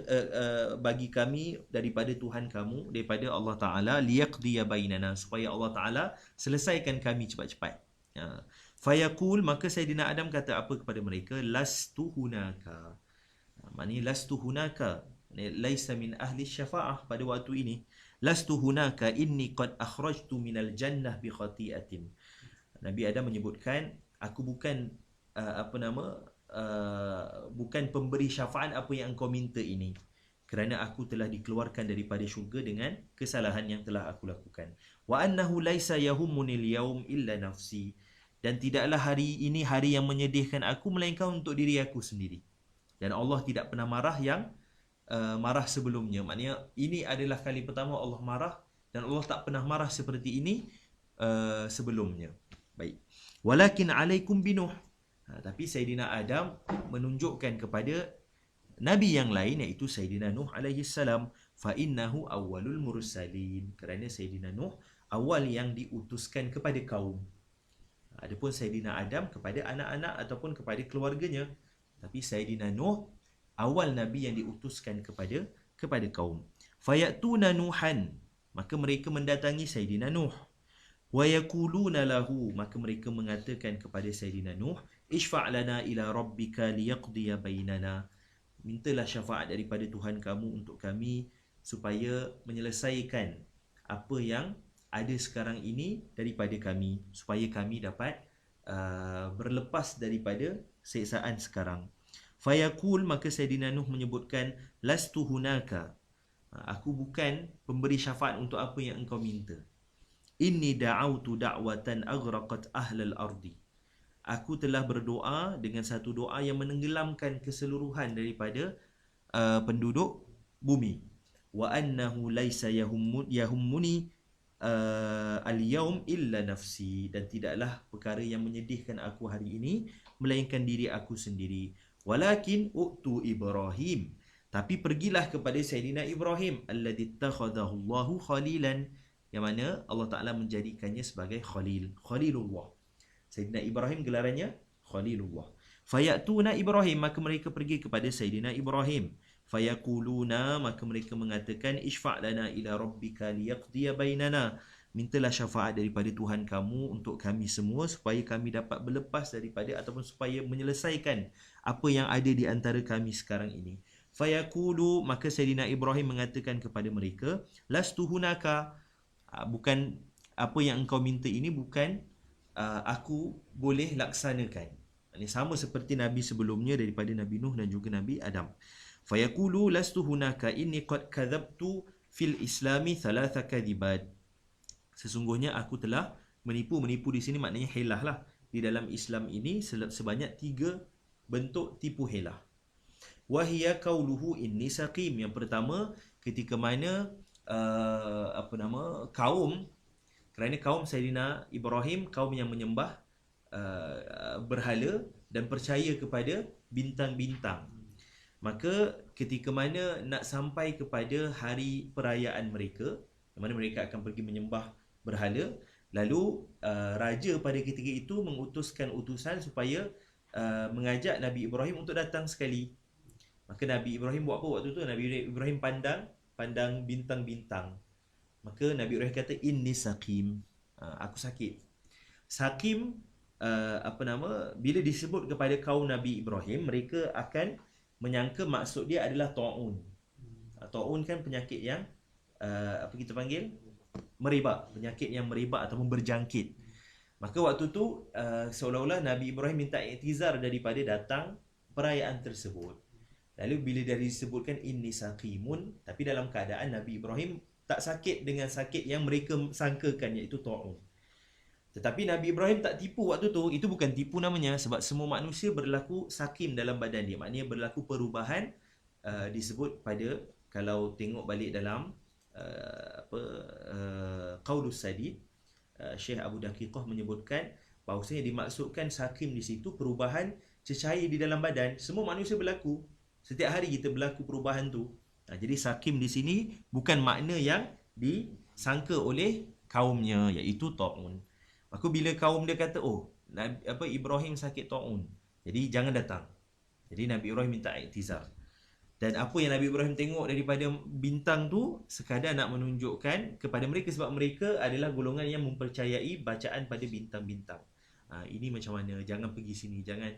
bagi kami daripada Tuhan kamu, daripada Allah Ta'ala, liyaqdiya bainana, supaya Allah Ta'ala selesaikan kami cepat-cepat. Fayaqul, maka Sayyidina Adam kata apa kepada mereka? Lastu hunaka. Maknanya lastu hunaka, laisa min ahli syafa'ah pada waktu ini. Lastu hunaka inni qad akhrajtu minal jannah bi khati'atin. Nabi Adam menyebutkan, aku bukan bukan pemberi syafaat apa yang engkau minta ini, kerana aku telah dikeluarkan daripada syurga dengan kesalahan yang telah aku lakukan. Wa annahu laisa yahummunil yaum illa nafsi, dan tidaklah hari ini hari yang menyedihkan aku melainkan untuk diri aku sendiri. Dan Allah tidak pernah marah yang marah sebelumnya. Maknanya ini adalah kali pertama Allah marah, dan Allah tak pernah marah seperti ini sebelumnya. Baik. Walakin alaikum binuh. Tapi Sayyidina Adam menunjukkan kepada Nabi yang lain, iaitu Sayyidina Nuh alaihi salam, fa innahu awwalul mursalin, kerana Sayyidina Nuh awal yang diutuskan kepada kaum. Adapun Sayyidina Adam kepada anak-anak ataupun kepada keluarganya. Tapi Sayyidina Nuh awal Nabi yang diutuskan kepada kaum. Fayatuna Nuhan, maka mereka mendatangi Sayyidina Nuh. Wa yaquluna lahu, maka mereka mengatakan kepada Sayyidina Nuh, Ishfa' lana ila rabbika liyaqdiya bainana, mintalah syafaat daripada Tuhan kamu untuk kami supaya menyelesaikan apa yang ada sekarang ini daripada kami, supaya kami dapat berlepas daripada siksaan sekarang. Fayaqul, maka Sayyidina Nuh menyebutkan, lastu hunaka, aku bukan pemberi syafaat untuk apa yang engkau minta. Inni da'autu da'watan aghraqat ahlal ardi, aku telah berdoa dengan satu doa yang menenggelamkan keseluruhan daripada penduduk bumi. Wa annahu laisa yahummuni al-yawm illa nafsi, dan tidaklah perkara yang menyedihkan aku hari ini melainkan diri aku sendiri. Walakin u'tu Ibrahim, tapi pergilah kepada Sayyidina Ibrahim, alladhi ittakhadahu Allahu khalilan, yang mana Allah Ta'ala menjadikannya sebagai Khalil, Khalilullah. Sayyidina Ibrahim gelarannya Khalilullah. Fayatuna Ibrahim, maka mereka pergi kepada Sayyidina Ibrahim. Fayaquluna, maka mereka mengatakan, Ishfa' lana ila rabbika liyaqdiya bainana, mintalah syafaat daripada Tuhan kamu untuk kami semua supaya kami dapat berlepas daripada ataupun supaya menyelesaikan apa yang ada di antara kami sekarang ini. Fayaqulu, maka Sayyidina Ibrahim mengatakan kepada mereka, lastu hunaka, bukan apa yang engkau minta ini bukan aku boleh laksanakan. Ini sama seperti Nabi sebelumnya daripada Nabi Nuh dan juga Nabi Adam. Fayaqulu lastu hunaka inni qad kadzabtu fil islami thalatha kadibat, sesungguhnya aku telah menipu di sini maknanya helah lah. Di dalam Islam ini sebanyak 3 bentuk tipu helah. Wahia qauluhu inni saqim, yang pertama ketika mana kaum, kerana kaum Sayyidina Ibrahim kaum yang menyembah berhala dan percaya kepada bintang-bintang. Maka ketika mana nak sampai kepada hari perayaan mereka, di mana mereka akan pergi menyembah berhala, lalu raja pada ketika itu mengutuskan utusan supaya mengajak Nabi Ibrahim untuk datang sekali. Maka Nabi Ibrahim buat apa waktu tu? Nabi Ibrahim pandang bintang-bintang. Maka Nabi Ibrahim kata, inni saqim, aku sakit. Saqim bila disebut kepada kaum Nabi Ibrahim, mereka akan menyangka maksud dia adalah ta'un. Ta'un kan penyakit yang apa kita panggil? Merebak, penyakit yang merebak ataupun berjangkit. Maka waktu tu seolah-olah Nabi Ibrahim minta iktizar daripada datang perayaan tersebut. Lalu bila dah disebutkan inni saqimun, tapi dalam keadaan Nabi Ibrahim tak sakit dengan sakit yang mereka sangkakan, iaitu ta'un. Tetapi Nabi Ibrahim tak tipu waktu tu. Itu bukan tipu namanya, sebab semua manusia berlaku sakim dalam badan dia. Maknanya berlaku perubahan disebut pada, kalau tengok balik dalam Qaulus Sadid, Syekh Abu Daqiqah menyebutkan bahawasanya dimaksudkan sakim di situ perubahan cecair di dalam badan. Semua manusia berlaku. Setiap hari kita berlaku perubahan tu. Jadi sakim di sini bukan makna yang disangka oleh kaumnya, iaitu ta'un. Maka bila kaum dia kata, Ibrahim sakit ta'un, jadi jangan datang. Jadi Nabi Ibrahim minta iktizar. Dan apa yang Nabi Ibrahim tengok daripada bintang tu sekadar nak menunjukkan kepada mereka, sebab mereka adalah golongan yang mempercayai bacaan pada bintang-bintang. Ini macam mana, jangan pergi sini, jangan.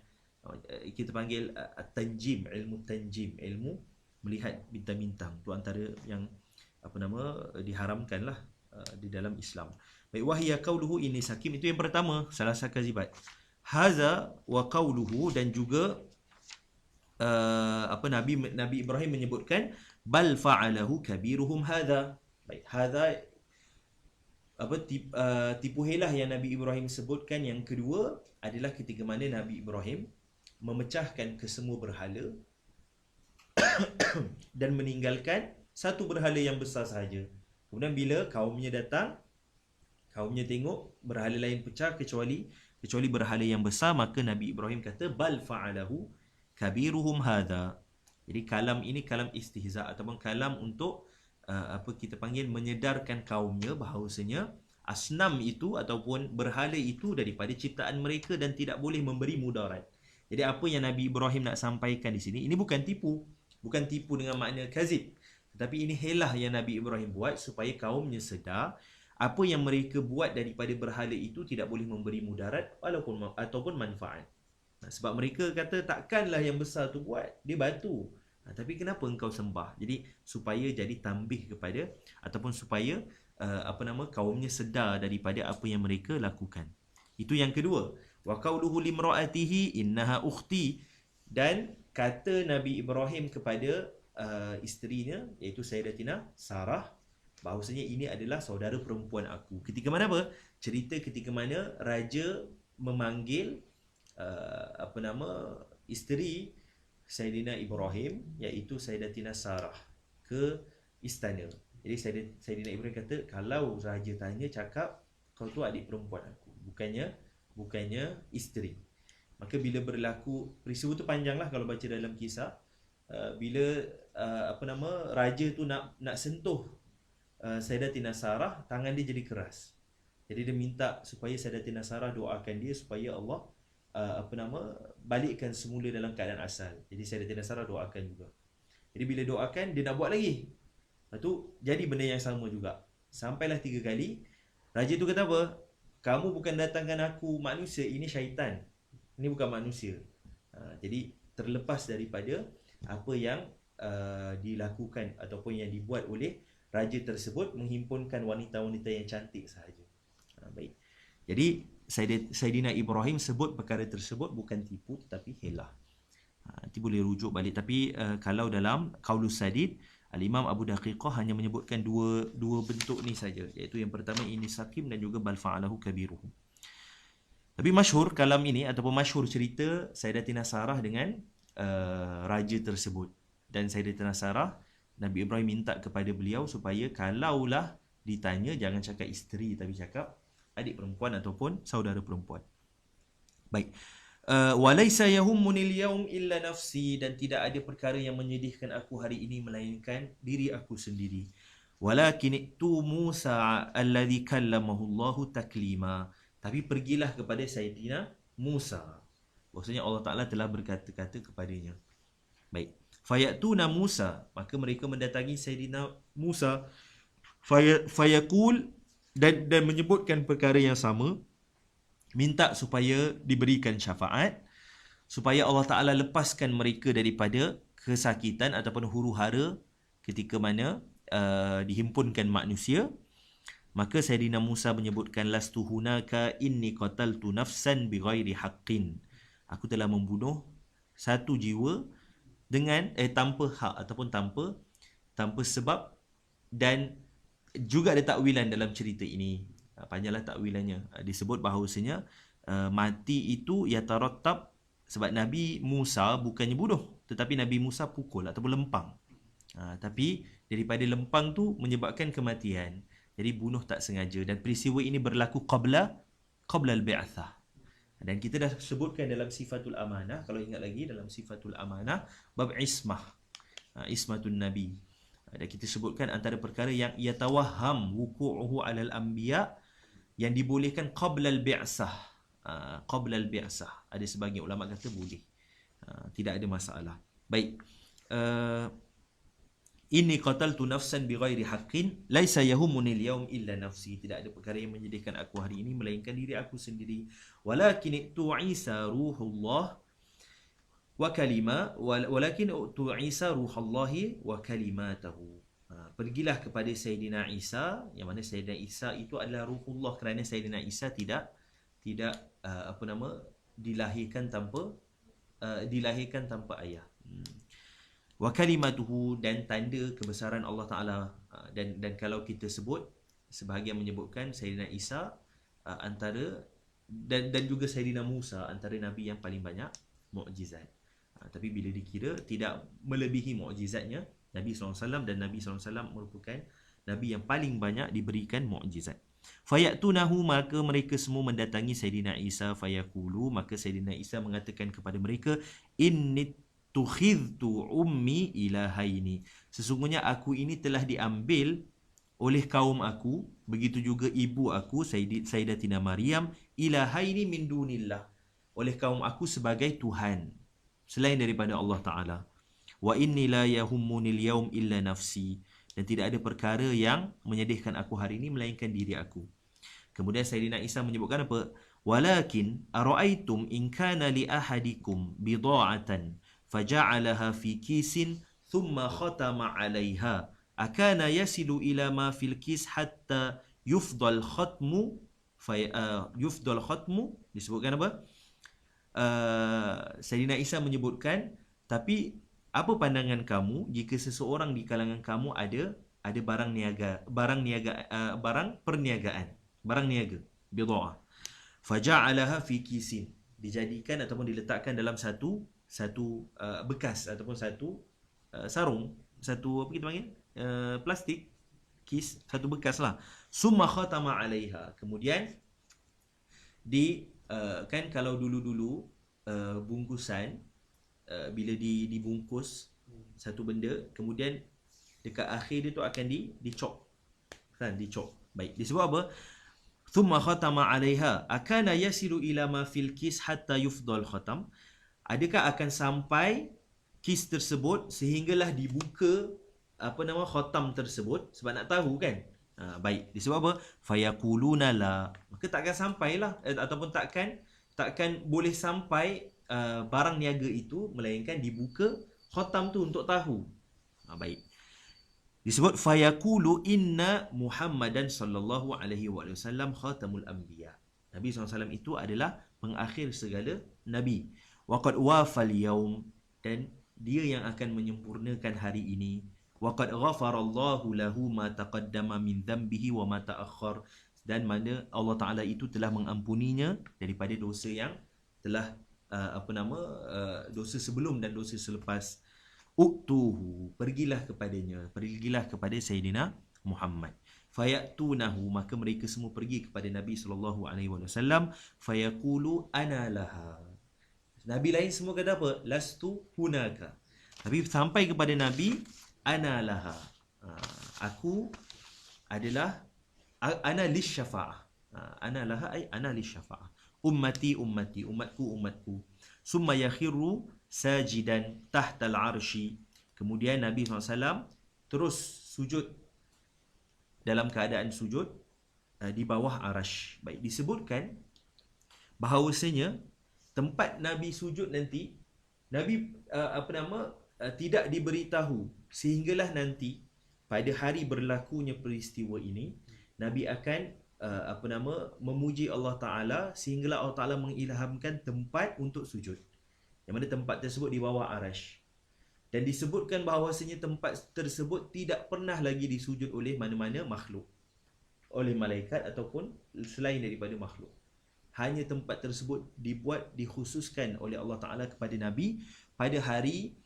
Kita panggil tanjim, ilmu tanjim, ilmu melihat bintang-bintang. Tu antara yang diharamkanlah di dalam Islam. Baik, wahia qauluhu inni sakim, itu yang pertama, salah kazibat. Haza wa qauluhu, dan juga Nabi Ibrahim menyebutkan bal fa'alahu kabiruhum hadha. Baik, hadha tipu helah yang Nabi Ibrahim sebutkan yang kedua adalah ketika mana Nabi Ibrahim memecahkan kesemua berhala dan meninggalkan satu berhala yang besar sahaja. Kemudian bila kaumnya datang, kaumnya tengok berhala lain pecah kecuali berhala yang besar, maka Nabi Ibrahim kata bal fa'alahu kabiruhum hadha. Jadi kalam ini kalam istihza ataupun kalam untuk kita panggil menyedarkan kaumnya bahawasanya asnam itu ataupun berhala itu daripada ciptaan mereka dan tidak boleh memberi mudarat. Jadi apa yang Nabi Ibrahim nak sampaikan di sini, ini bukan tipu dengan makna kazib, tetapi ini helah yang Nabi Ibrahim buat supaya kaumnya sedar apa yang mereka buat daripada berhala itu tidak boleh memberi mudarat ataupun manfaat. Sebab mereka kata takkanlah yang besar tu buat, dia batu. Tapi kenapa engkau sembah? Jadi supaya jadi tambih kepada ataupun supaya kaumnya sedar daripada apa yang mereka lakukan. Itu yang kedua. Wa qauluhu limraatihi innaha ukhti, dan kata Nabi Ibrahim kepada isterinya iaitu Sayyidatina Sarah bahawasanya ini adalah saudara perempuan aku. Ketika mana apa? Cerita ketika mana raja memanggil isteri Sayyidina Ibrahim iaitu Sayyidatina Sarah ke istana. Jadi Sayyidina Ibrahim kata, kalau raja tanya, cakap kau tu adik perempuan aku, bukannya isteri. Maka bila berlaku peristiwa tu panjanglah kalau baca dalam kisah, bila raja tu nak sentuh Sayyidatina Sarah, tangan dia jadi keras. Jadi dia minta supaya Sayyidatina Sarah doakan dia supaya Allah balikkan semula dalam keadaan asal. Jadi Sayyidatina Sarah doakan juga. Jadi bila doakan, dia nak buat lagi. Lepas tu jadi benda yang sama juga. Sampailah 3 kali. Raja tu kata apa? Kamu bukan datangkan aku manusia, ini syaitan. Ini bukan manusia. Jadi terlepas daripada apa yang dilakukan ataupun yang dibuat oleh raja tersebut, menghimpunkan wanita-wanita yang cantik sahaja. Baik. Jadi Sayyidina Ibrahim sebut perkara tersebut bukan tipu tetapi helah. Nanti boleh rujuk balik. Tapi kalau dalam Qaulus Sadid, Al-Imam Abu Daqiqah hanya menyebutkan dua bentuk ni saja, iaitu yang pertama ini sakim dan juga bal fa'alahu kabiruhum. Tapi masyhur kalam ini ataupun masyhur cerita Sayyidatina Sarah dengan raja tersebut. Dan Sayyidatina Sarah, Nabi Ibrahim minta kepada beliau supaya kalaulah ditanya jangan cakap isteri tapi cakap adik perempuan ataupun saudara perempuan. Baik. Walaysa yahummunil yaum illa nafsi, dan tidak ada perkara yang menyedihkan aku hari ini melainkan diri aku sendiri. Walakin itu Musa alladhi kallamahu Allahu taklima. Tapi pergilah kepada Sayyidina Musa. Maksudnya Allah Ta'ala telah berkata-kata kepadanya. Baik. Fayatuna Musa, maka mereka mendatangi Sayyidina Musa. Fayaqul, dan menyebutkan perkara yang sama, minta supaya diberikan syafaat, supaya Allah Ta'ala lepaskan mereka daripada kesakitan ataupun huru-hara ketika mana dihimpunkan manusia. Maka Sayyidina Musa menyebutkan, lastu hunaka inni qataltu nafsan bighairi haqqin. Aku telah membunuh satu jiwa dengan tanpa hak ataupun tanpa sebab. Dan juga ada takwilan dalam cerita ini. Panjanglah takwilannya. Disebut bahawasanya mati itu yatarattab sebab Nabi Musa bukannya bunuh, tetapi Nabi Musa pukul ataupun lempang. Tapi daripada lempang tu menyebabkan kematian. Jadi bunuh tak sengaja, dan peristiwa ini berlaku qabla al-bi'athah. Dan kita dah sebutkan dalam Sifatul Amanah, kalau ingat lagi dalam Sifatul Amanah bab ismah, ismatun nabi. Dan kita sebutkan antara perkara yang yatawahham wuqu'uhu 'alal anbiya, yang dibolehkan qabla al-bi'sah. Qabla al-bi'sah. Ada sebahagian ulama kata boleh. Tidak ada masalah. Baik. Inni qataltu nafsan bighairi haqqin laisa yahummunil yaum illa nafsi. Tidak ada perkara yang menyedihkan aku hari ini melainkan diri aku sendiri. Walakin itu Isa ruhullah walakin utu Isa ruhallahi wa kalimatahu. Pergilah kepada Sayyidina Isa, yang mana Sayyidina Isa itu adalah ruhullah, kerana Sayyidina Isa tidak dilahirkan tanpa ayah. Wa kalimatuhu, dan tanda kebesaran Allah Taala. Dan kalau kita sebut sebahagian menyebutkan Sayyidina Isa antara dan juga Sayyidina Musa antara Nabi yang paling banyak mukjizat. Tapi bila dikira tidak melebihi mukjizatnya Nabi SAW, dan Nabi SAW merupakan Nabi yang paling banyak diberikan mukjizat. Fayatunahu, maka mereka semua mendatangi Sayyidina Isa. Fayaqulu, maka Sayyidina Isa mengatakan kepada mereka, inni tukhidtu ummi ilahaini, sesungguhnya aku ini telah diambil oleh kaum aku, begitu juga ibu aku Sayyidatina Maryam, ilahaini min dunillah, oleh kaum aku sebagai Tuhan selain daripada Allah Ta'ala. Wa inni la yahummunil yaum illa nafsi, dan tidak ada perkara yang menyedihkan aku hari ini melainkan diri aku. Kemudian Sayyidina Isa menyebutkan apa? Walakin ara'aitum in kana li ahadikum bida'atan faja'alaha fi kisin thumma khatama 'alayha akana yasilu ila ma fil kis hatta yufdal khatmu yufdal khatmu, disebutkan apa? Sayyidina Isa menyebutkan, tapi apa pandangan kamu jika seseorang di kalangan kamu ada barang perniagaan, barang niaga, bid'ah, faja'alaha fi kisin, dijadikan ataupun diletakkan dalam satu bekas ataupun satu sarung, satu apa kita panggil, plastik, kis, satu bekas lah. Summa khatama 'alaiha, kemudian kan kalau dulu-dulu bungkusan, bila dibungkus satu benda, kemudian dekat akhir dia tu akan dicop, kan, dicop. Baik, disebut apa? Thumma khatama 'alaiha akana yasilu ila ma fil kis hatta yufdal khatam, adakah akan sampai kis tersebut sehinggalah dibuka khatam tersebut, sebab nak tahu kan. Baik, disebut apa? Fayaquluna la, maka takkan sampailah ataupun takkan boleh sampai barang niaga itu melainkan dibuka khatam tu untuk tahu. Baik, disebut fayaqulu inna Muhammadan sallallahu alaihi wasallam khatamul anbiya, Nabi SAW itu adalah pengakhir segala nabi. Waqad wafal yaum, dan dia yang akan menyempurnakan hari ini. Waqad ghafarallahu lahu ma taqaddama min dhanbihi wa ma ta'akhkhar, dan mana Allah Ta'ala itu telah mengampuninya daripada dosa yang telah dosa sebelum dan dosa selepas. Uktuhu, pergilah kepada Sayyidina Muhammad. Fayatunahu, maka mereka semua pergi kepada Nabi SAW. Fayaqulu ana laha, Nabi lain semua kata apa? Lastu hunaka. Tapi sampai kepada Nabi, ana laha, aku adalah, ana lisyafa'ah. Ana laha ay ana lisyafa'ah. Ummati ummati, umatku umatku. Summa yakhiru sajidan tahtal arshi, kemudian Nabi SAW terus sujud dalam keadaan sujud di bawah arash. Baik, disebutkan bahawasanya tempat Nabi sujud nanti, Nabi tidak diberitahu, sehinggalah nanti pada hari berlakunya peristiwa ini Nabi akan memuji Allah Ta'ala, sehinggalah Allah Ta'ala mengilhamkan tempat untuk sujud, yang mana tempat tersebut di bawah arash. Dan disebutkan bahawasanya tempat tersebut tidak pernah lagi disujud oleh mana-mana makhluk, oleh malaikat ataupun selain daripada makhluk. Hanya tempat tersebut dikhususkan oleh Allah Ta'ala kepada Nabi pada hari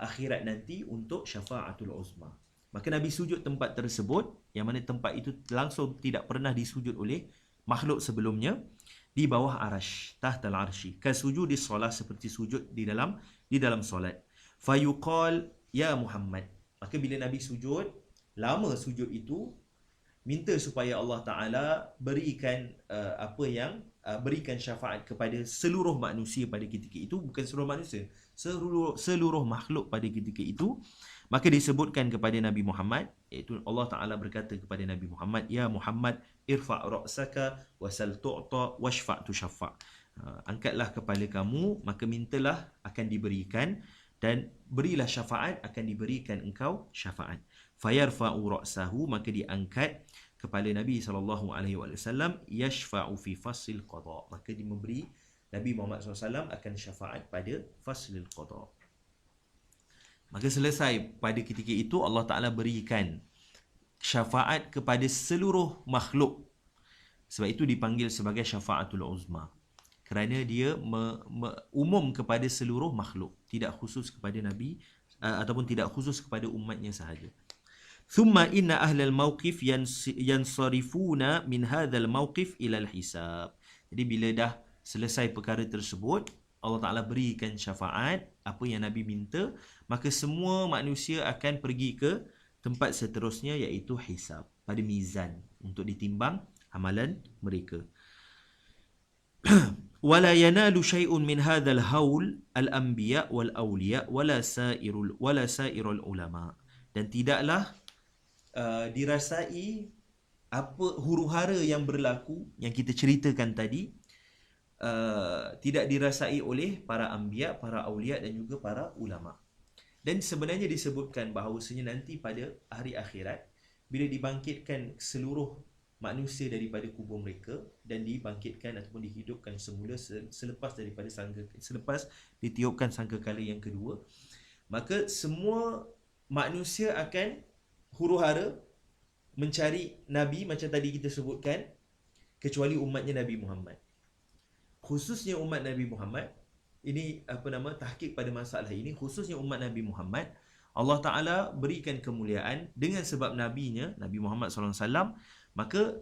akhirat nanti untuk syafa'atul uzma. Maka Nabi sujud tempat tersebut, yang mana tempat itu langsung tidak pernah disujud oleh makhluk sebelumnya, di bawah arash, tahtal arshi, kasujudi solat, seperti sujud di dalam solat. Fayuqal ya Muhammad, maka bila Nabi sujud, lama sujud itu, minta supaya Allah Ta'ala berikan berikan syafaat kepada seluruh manusia pada ketika itu, bukan seluruh manusia, seluruh makhluk pada ketika itu. Maka disebutkan kepada Nabi Muhammad, iaitu Allah Ta'ala berkata kepada Nabi Muhammad, ya Muhammad, irfa' ra'saka wasal tu'ta washfa' tushaffa', angkatlah kepala kamu, maka mintalah akan diberikan, dan berilah syafaat, akan diberikan engkau syafaat. Fayarfa'u ra'sahu, maka diangkat kepala Nabi SAW, yashfa'u fi fasil qada, maka memberi Nabi Muhammad SAW akan syafaat pada fasil qada. Maka selesai pada ketika itu, Allah Ta'ala berikan syafaat kepada seluruh makhluk. Sebab itu dipanggil sebagai syafaatul uzma. Kerana dia umum kepada seluruh makhluk, tidak khusus kepada Nabi ataupun tidak khusus kepada umatnya sahaja. Thumma inna ahlal mawqif yansarifuna min hadzal mawqif ila al-hisab. Jadi bila dah selesai perkara tersebut, Allah Ta'ala berikan syafaat, apa yang Nabi minta, maka semua manusia akan pergi ke tempat seterusnya, iaitu hisab, pada mizan, untuk ditimbang amalan mereka. Wala yanalu syai'un min hadzal haul al-anbiya wal awliya wala sairul ulama. Dan tidaklah dirasai apa huru-hara yang berlaku yang kita ceritakan tadi, tidak dirasai oleh para anbiya, para awliya dan juga para ulama. Dan sebenarnya disebutkan bahawasanya nanti pada hari akhirat, bila dibangkitkan seluruh manusia daripada kubur mereka dan dibangkitkan ataupun dihidupkan semula selepas ditiupkan sangkakala yang kedua, maka semua manusia akan huru-hara mencari Nabi macam tadi kita sebutkan, kecuali umatnya Nabi Muhammad. Khususnya umat Nabi Muhammad, ini tahqiq pada masalah ini, khususnya umat Nabi Muhammad, Allah Ta'ala berikan kemuliaan dengan sebab Nabinya, Nabi Muhammad SAW. Maka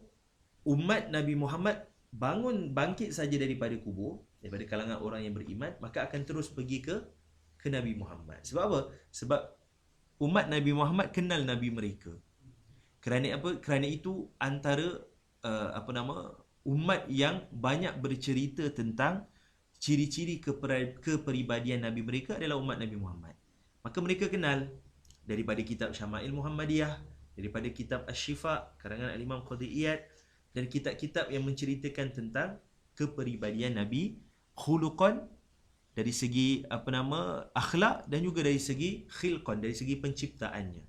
umat Nabi Muhammad bangkit saja daripada kubur, daripada kalangan orang yang beriman, maka akan terus pergi ke Nabi Muhammad. Sebab apa? Sebab umat Nabi Muhammad kenal Nabi mereka. Kerana apa? Kerana itu antara umat yang banyak bercerita tentang ciri-ciri kepribadian Nabi mereka adalah umat Nabi Muhammad. Maka mereka kenal daripada kitab Syama'il Muhammadiyah, daripada kitab Asy-Syifa karangan Al-Imam Qadhi Iyad, dan kitab-kitab yang menceritakan tentang kepribadian Nabi, khuluqan dari segi akhlak, dan juga dari segi khilqan, dari segi penciptaannya.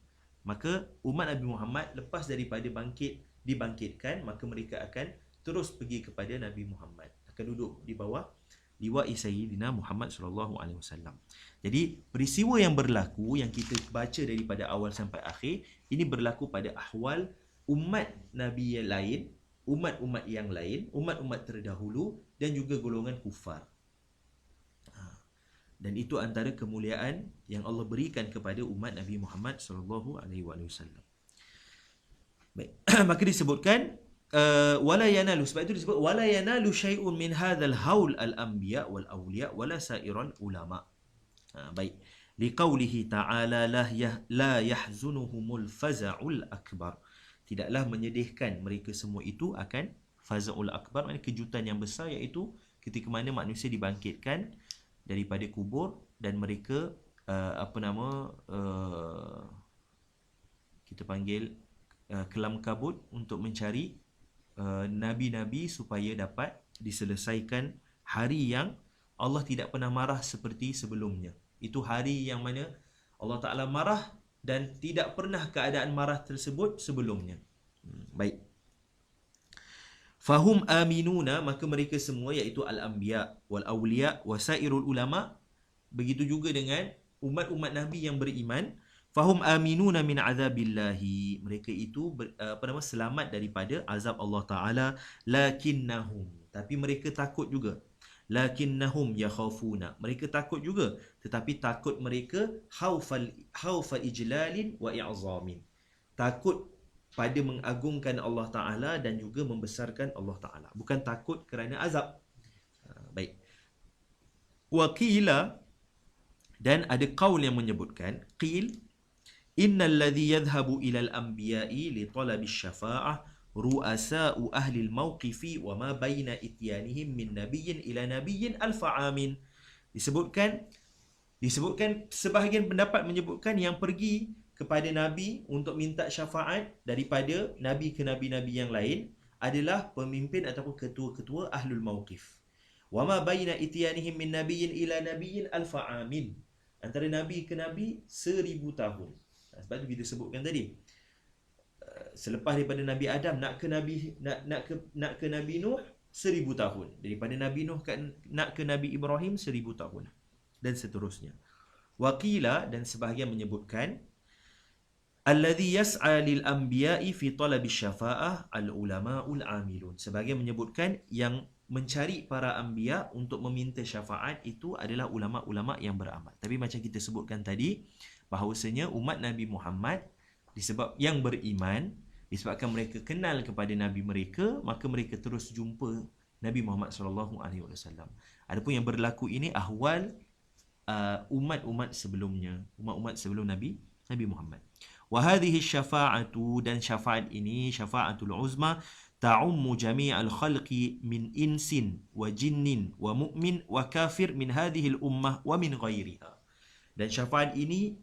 Maka umat Nabi Muhammad lepas daripada dibangkitkan, maka mereka akan terus pergi kepada Nabi Muhammad, akan duduk di bawah liwa'i Sayyidina Muhammad SAW. Jadi peristiwa yang berlaku yang kita baca daripada awal sampai akhir, ini berlaku pada ahwal umat Nabi yang lain, umat-umat yang lain, umat-umat terdahulu dan juga golongan kufar. Dan itu antara kemuliaan yang Allah berikan kepada umat Nabi Muhammad SAW. Baik, maka disebutkan wala yanalu, sebab itu disebut wala yanalu syai'un min hadzal haul al-anbiya wal awliya wala sairul ulama. Baik, liqaulihi ta'ala la yahzunuhumul faza'ul akbar. Tidaklah menyedihkan mereka semua itu akan faza'ul akbar, maknanya kejutan yang besar, iaitu ketika mana manusia dibangkitkan daripada kubur dan mereka kita panggil kelam kabut untuk mencari nabi-nabi supaya dapat diselesaikan hari yang Allah tidak pernah marah seperti sebelumnya. Itu hari yang mana Allah Ta'ala marah dan tidak pernah keadaan marah tersebut sebelumnya. Baik. Fahum aminuna, maka mereka semua, iaitu al-anbiya wal awliya wasairul ulama, begitu juga dengan umat-umat Nabi yang beriman. Fahum aminuna min azabillahi, mereka itu selamat daripada azab Allah Ta'ala. Lakinnahum, tapi mereka takut juga. Lakinnahum yakhafuna, mereka takut juga, tetapi takut mereka khaufa ijlalin wa i'zamin, takut pada mengagungkan Allah Ta'ala dan juga membesarkan Allah Ta'ala, bukan takut kerana azab. Baik. Waqila, dan ada qaul yang menyebutkan, qil innal ladhi yadhhabu ila al-anbiya'i li talabi syafa'ah ru'asa'u ahli al-mawqifi wa ma baina ityanihim min nabiyyin ila nabiyyin alfa'amin. Disebutkan sebahagian pendapat menyebutkan yang pergi kepada Nabi untuk minta syafaat daripada Nabi ke Nabi-Nabi yang lain adalah pemimpin ataupun ketua-ketua ahlul mawqif. Wa ma baina ityanihim min nabiyyin ila nabiyyin alfa'amin, antara Nabi ke Nabi 1000 tahun. Sebab itu kita sebutkan tadi, selepas daripada Nabi Adam nak ke Nabi Nuh 1000 tahun, daripada Nabi Nuh nak ke Nabi Ibrahim 1000 tahun, dan seterusnya. Waqila, dan sebahagian menyebutkan alladhi yas'a lil anbiya'i fi talabi syafa'ah al ulama'ul amilun. Sebagai menyebutkan yang mencari para anbiya untuk meminta syafaat itu adalah ulama-ulama yang beramal. Tapi macam kita sebutkan tadi, bahawasanya umat Nabi Muhammad disebab yang beriman, disebabkan mereka kenal kepada Nabi mereka, maka mereka terus jumpa Nabi Muhammad sallallahu alaihi wasallam. Adapun yang berlaku ini ahwal umat-umat sebelumnya, umat-umat sebelum Nabi Muhammad. Wa hadhihi syafa'atu, dan syafaat ini, syafa'atul uzma, ta'ummu jami'al khalqi min insin wa jinnin wa mu'min wa kafir min hadhihi al-ummah wa min ghairiha. Dan syafaat ini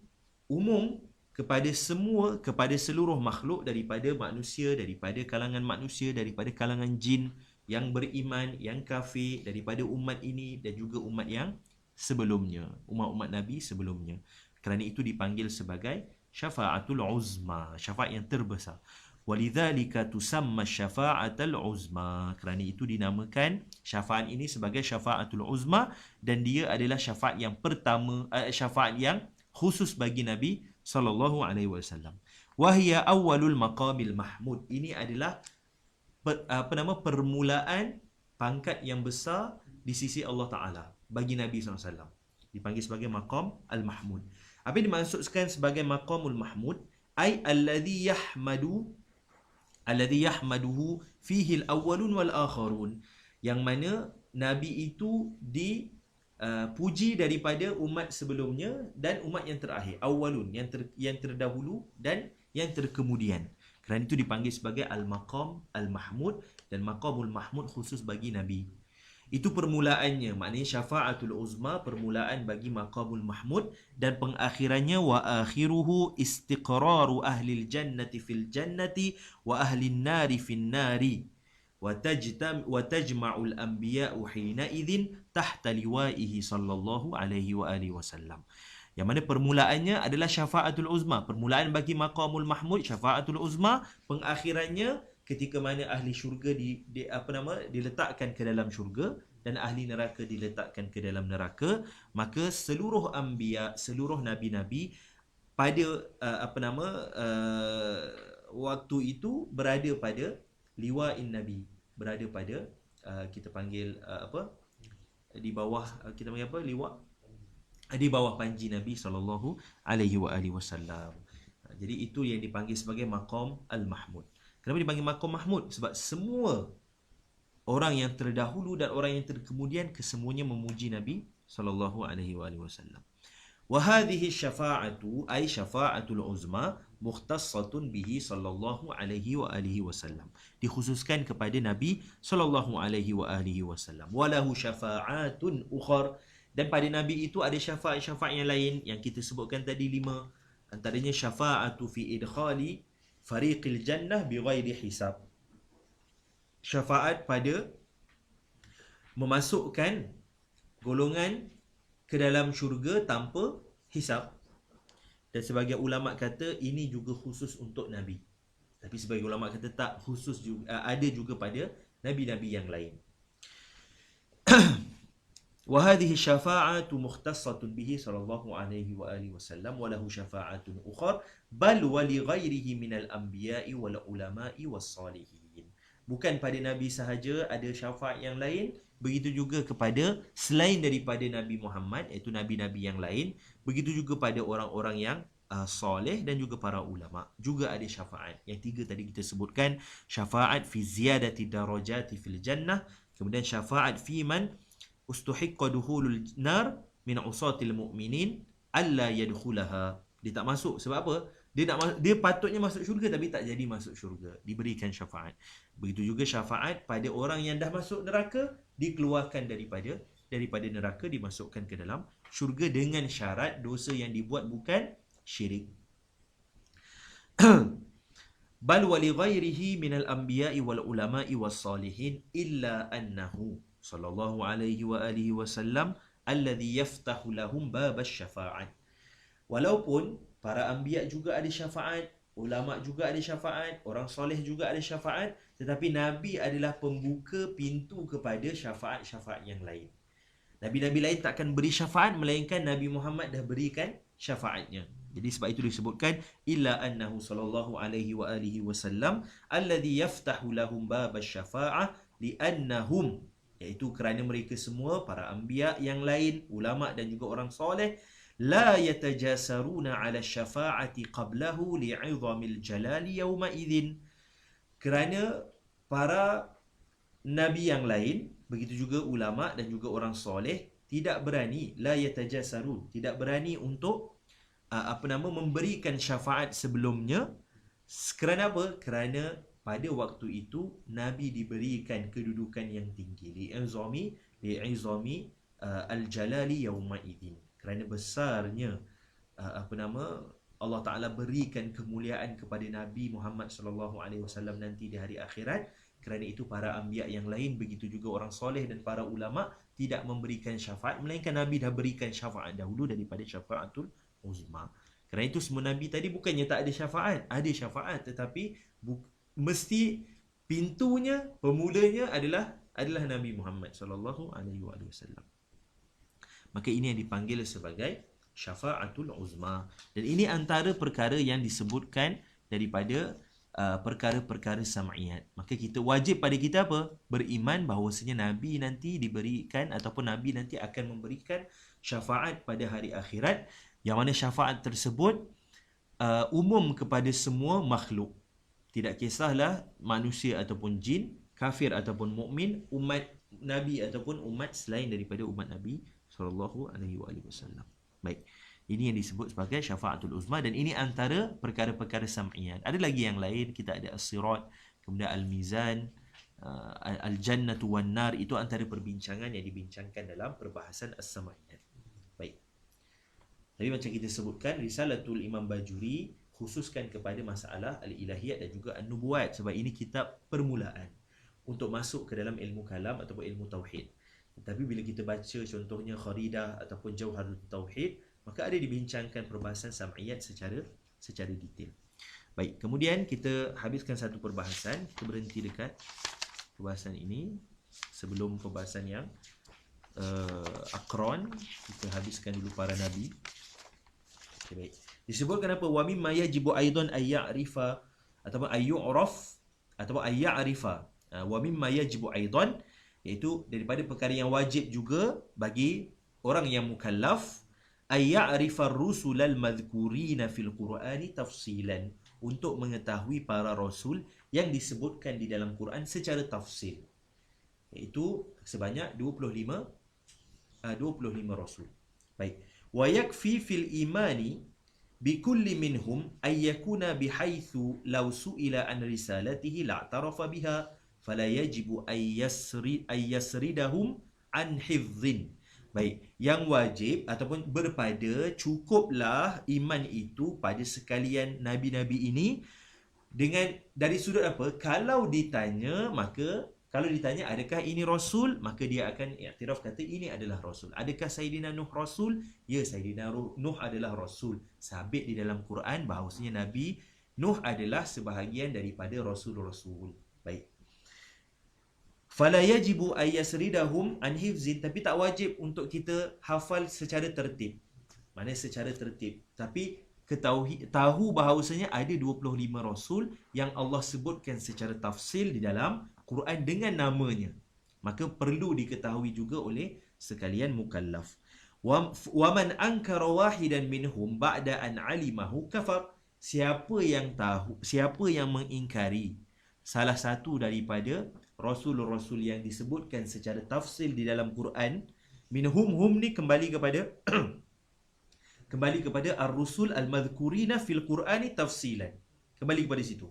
umum kepada semua, kepada seluruh makhluk daripada manusia, daripada kalangan jin yang beriman, yang kafir, daripada umat ini dan juga umat yang sebelumnya, umat-umat Nabi sebelumnya. Kerana itu dipanggil sebagai syafa'atul uzma, syafaat yang terbesar. Walidzalika tusamma syafa'atul uzma. Kerana itu dinamakan syafaat ini sebagai syafa'atul uzma, dan dia adalah syafaat yang pertama, syafaat yang khusus bagi Nabi sallallahu alaihi wasallam. Wa hiya awwalul maqamil mahmud. Ini adalah permulaan pangkat yang besar di sisi Allah Taala bagi Nabi SAW. Dipanggil sebagai maqam al-mahmud. Apa yang dimaksudkan sebagai maqamul mahmud? Ai alladhi yahmaduhu fihi al-awwalun wal akharun. Yang mana Nabi itu dipuji daripada umat sebelumnya dan umat yang terakhir. Awwalun, yang terdahulu dan yang terkemudian. Kerana itu dipanggil sebagai al-maqam al-mahmud, dan maqamul mahmud khusus bagi Nabi. Itu permulaannya, maknanya syafa'atul uzma, permulaan bagi maqamul mahmud, dan pengakhirannya wa akhiruhu istiqraru ahlil jannati fil jannati wa ahlin nari fin nari wa tajma'ul anbiya'u hina idzin tahta liwa'ihi sallallahu alaihi wa alihi wasallam. Yang mana permulaannya adalah syafa'atul uzma, permulaan bagi maqamul mahmud, syafa'atul uzma, pengakhirannya ketika mana ahli syurga diletakkan ke dalam syurga dan ahli neraka diletakkan ke dalam neraka, maka seluruh anbiya, seluruh nabi-nabi pada waktu itu berada pada liwa'in nabi, berada pada kita panggil di bawah, kita panggil apa, liwa', di bawah panji Nabi sallallahu alaihi wasallam. Jadi itu yang dipanggil sebagai maqam al-mahmud. Kenapa dipanggil maqam mahmud? Sebab semua orang yang terdahulu dan orang yang terkemudian kesemuanya memuji Nabi sallallahu alaihi wasallam. Wa hadhihi syafa'atu ay syafa'atul uzma mukhtassatun bihi sallallahu alaihi wasallam. Dikhususkan kepada Nabi sallallahu alaihi wasallam. Walahu syafa'atun ukhar, dan pada Nabi itu ada syafaat-syafaat yang lain yang kita sebutkan tadi 5. Antaranya syafa'atu fi idkhali fariqil jannah bighairi hisab. Syafaat pada memasukkan golongan ke dalam syurga tanpa hisab. Dan sebagian ulama kata ini juga khusus untuk Nabi. Tapi sebagian ulama kata tak, khusus juga, ada juga pada Nabi-Nabi yang lain. وهذه الشفاعة مختصة به صلى الله عليه وآله وسلم وله شفاعة أخرى بل ولغيره من الأنبياء والعلماء والصالحين. Bukan pada Nabi sahaja ada syafaat yang lain, begitu juga kepada selain daripada Nabi Muhammad, iaitu Nabi-Nabi yang lain, begitu juga pada orang-orang yang soleh dan juga para ulama juga ada syafaat. Yang 3 tadi kita sebutkan, syafaat fi ziyadati darajati fil jannah, kemudian syafaat fi man ustuhiqqa dukhulul nar min usatil mu'minin alla yadkhulaha. Dia tak masuk sebab apa? Dia patutnya masuk syurga tapi tak jadi masuk syurga, diberikan syafaat. Begitu juga syafaat pada orang yang dah masuk neraka, dikeluarkan daripada neraka, dimasukkan ke dalam syurga dengan syarat dosa yang dibuat bukan syirik. Bal wa li ghairihi minal anbiya'i wal ulama'i was salihin illa annahu sallallahu alaihi wa alihi wasallam alladhi yaftahu lahum babas syafa'at. Walaupun para anbiya juga ada syafaat, ulama juga ada syafaat, orang soleh juga ada syafaat, tetapi Nabi adalah pembuka pintu kepada syafaat-syafaat yang lain. Nabi-Nabi lain takkan beri syafaat melainkan Nabi Muhammad dah berikan syafaatnya. Jadi sebab itu disebutkan illa annahu sallallahu alaihi wa alihi wasallam alladhi yaftahu lahum bab asy-syafa'ah li'annahum, iaitu kerana mereka semua para anbiya yang lain, ulama dan juga orang soleh, la yatajasaruna 'ala syafa'ati qablahu li'idhamil jalali yawma idzin. Kerana para nabi yang lain, begitu juga ulama dan juga orang soleh tidak berani, la yatajasarun, tidak berani untuk memberikan syafaat sebelumnya. Kerana apa? Kerana pada waktu itu Nabi diberikan kedudukan yang tinggi, li'izami al-jalali yawma idzin, kerana besarnya Allah Ta'ala berikan kemuliaan kepada Nabi Muhammad sallallahu alaihi wasallam nanti di hari akhirat. Kerana itu para anbiya yang lain, begitu juga orang soleh dan para ulama tidak memberikan syafaat, melainkan Nabi dah berikan syafaat dahulu daripada syafaatul uzma. Kerana itu semua Nabi tadi bukannya tak ada syafaat, ada syafaat, tetapi mesti pintunya, pemulanya adalah Nabi Muhammad sallallahu alaihi wasallam. Maka ini yang dipanggil sebagai syafaatul uzma. Dan ini antara perkara yang disebutkan daripada perkara-perkara sam'iyat. Maka kita wajib pada kita apa? Beriman bahawasanya Nabi nanti diberikan, ataupun Nabi nanti akan memberikan syafaat pada hari akhirat, yang mana syafaat tersebut umum kepada semua makhluk. Tidak kisahlah manusia ataupun jin, kafir ataupun mukmin, umat Nabi ataupun umat selain daripada umat Nabi sallallahu alaihi wasallam. Baik. Ini yang disebut sebagai syafaatul uzma, dan ini antara perkara-perkara sam'iyat. Ada lagi yang lain, kita ada as-sirat, kemudian al-mizan, al-jannatu wan nar, itu antara perbincangan yang dibincangkan dalam perbahasan as-sam'iyat. Baik. Tapi macam kita sebutkan, Risalatul Imam Bajuri khususkan kepada masalah al-ilahiyat dan juga an-nubuwat, sebab ini kitab permulaan untuk masuk ke dalam ilmu kalam ataupun ilmu tauhid. Tetapi bila kita baca contohnya Kharidah ataupun Jauharul Tauhid, maka ada dibincangkan perbahasan sam'iyat secara detail. Baik, kemudian kita habiskan satu perbahasan, kita berhenti dekat perbahasan ini sebelum perbahasan yang akron. Kita habiskan dulu para nabi. Okay, baik. Disebutkan apa? Wa mimma yajibu aidan ay ya'rifa ataupun ay yu'raf ataupun ay ya'rifa. Wa mimma yajibu aidan, iaitu daripada perkara yang wajib juga bagi orang yang mukallaf, ay ya'rifa ar-rusulal madhkurina fil Qur'ani tafsilan, untuk mengetahui para rasul yang disebutkan di dalam Quran secara tafsil, iaitu sebanyak 25 rasul. Baik. Wa yakfi fil imani bi kulli minhum ay yakuna bihaitsu law su'ila an risalatihi la'tarafa biha fala yajibu ay yasridahum an hifdhin. Baik, yang wajib ataupun berpada, cukuplah iman itu pada sekalian nabi-nabi ini dengan dari sudut apa? Kalau ditanya, adakah ini rasul, maka dia akan iktiraf kata ini adalah rasul. Adakah Sayyidina Nuh rasul? Ya, Sayyidina Nuh adalah rasul. Sabit di dalam Quran bahawasanya Nabi Nuh adalah sebahagian daripada rasul-rasul. Baik. Fala yajibu ay yasridahum an hifzin, tapi tak wajib untuk kita hafal secara tertib. Maknanya secara tertib, tapi tahu bahawasanya ada 25 rasul yang Allah sebutkan secara tafsil di dalam Quran dengan namanya. Maka perlu diketahui juga oleh sekalian mukallaf. Wa man ankara wahidan minhum ba'da an alimahu kafar. Siapa yang mengingkari salah satu daripada rasul-rasul yang disebutkan secara tafsil di dalam Quran, minhum ni kembali kepada ar-rusul al-madhkurina fil Qur'ani tafsilan. Kembali kepada situ.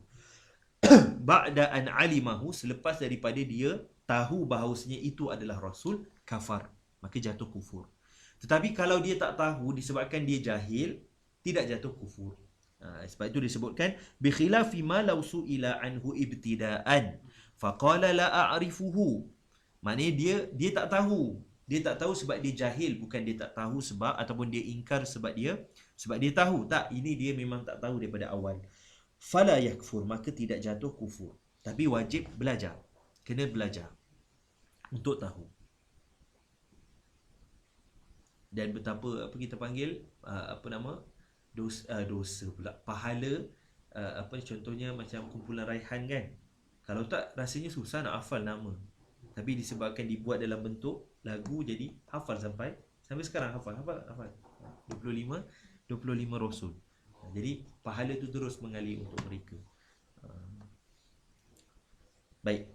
Ba'da an alimahu, selepas daripada dia tahu bahawasanya itu adalah rasul, kafar, maka jatuh kufur. Tetapi kalau dia tak tahu disebabkan dia jahil, tidak jatuh kufur. Sebab itu disebutkan bi khilafi ma law su'ila anhu ibtida'an faqala la a'rifuhu. Maknanya dia tak tahu. Dia tak tahu sebab dia jahil, bukan dia tak tahu sebab ataupun dia ingkar sebab dia tahu. Tak, ini dia memang tak tahu daripada awal. Fala yakfur, maka tidak jatuh kufur. Tapi wajib belajar. Kena belajar untuk tahu. Dan betapa kita panggil dosa pula, pahala. Apa contohnya macam kumpulan Raihan kan, kalau tak rasanya susah nak hafal nama, tapi disebabkan dibuat dalam bentuk lagu, jadi hafal sampai sekarang, hafal 25 Rasul. Jadi pahala tu terus mengalir untuk mereka. Baik.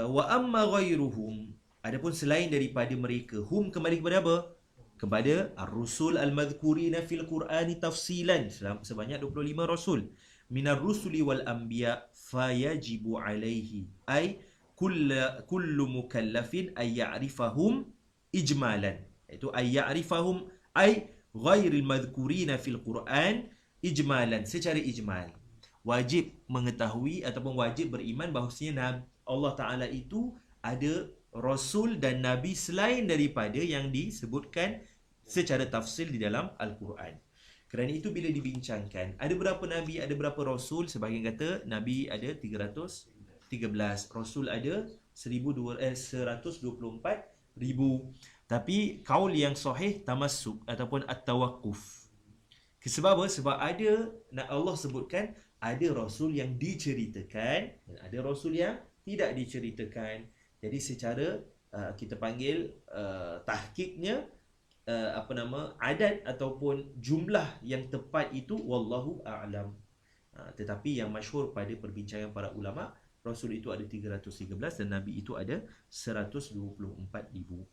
Wa amma ghairuhum, adapun selain daripada mereka, hum kembali kepada apa? Kepada ar-rusul al-madhkurina fil Qur'ani tafsilan, sebanyak 25 rasul. Minar rusuli wal anbiya fayajibu alaihi ay kullu mukallafin ay ya'rifahum ijmalan. Iaitu ay ya'rifahum ay ghairil madhkurina fil Qur'an ijmalan, secara ijmal. Wajib mengetahui ataupun wajib beriman bahawasanya Allah Ta'ala itu ada Rasul dan Nabi selain daripada yang disebutkan secara tafsil di dalam Al-Quran. Kerana itu bila dibincangkan, ada berapa Nabi, ada berapa Rasul, sebahagian kata Nabi ada 313, Rasul ada 124,000. Tapi kaul yang sahih tamassuk ataupun at-tawaqquf. Sebab apa? Sebab ada, Allah sebutkan ada Rasul yang diceritakan dan ada Rasul yang tidak diceritakan. Jadi secara kita panggil tahqiqnya adat ataupun jumlah yang tepat itu wallahu a'lam. Tetapi yang masyhur pada perbincangan para ulama, Rasul itu ada 313 dan Nabi itu ada 124,000.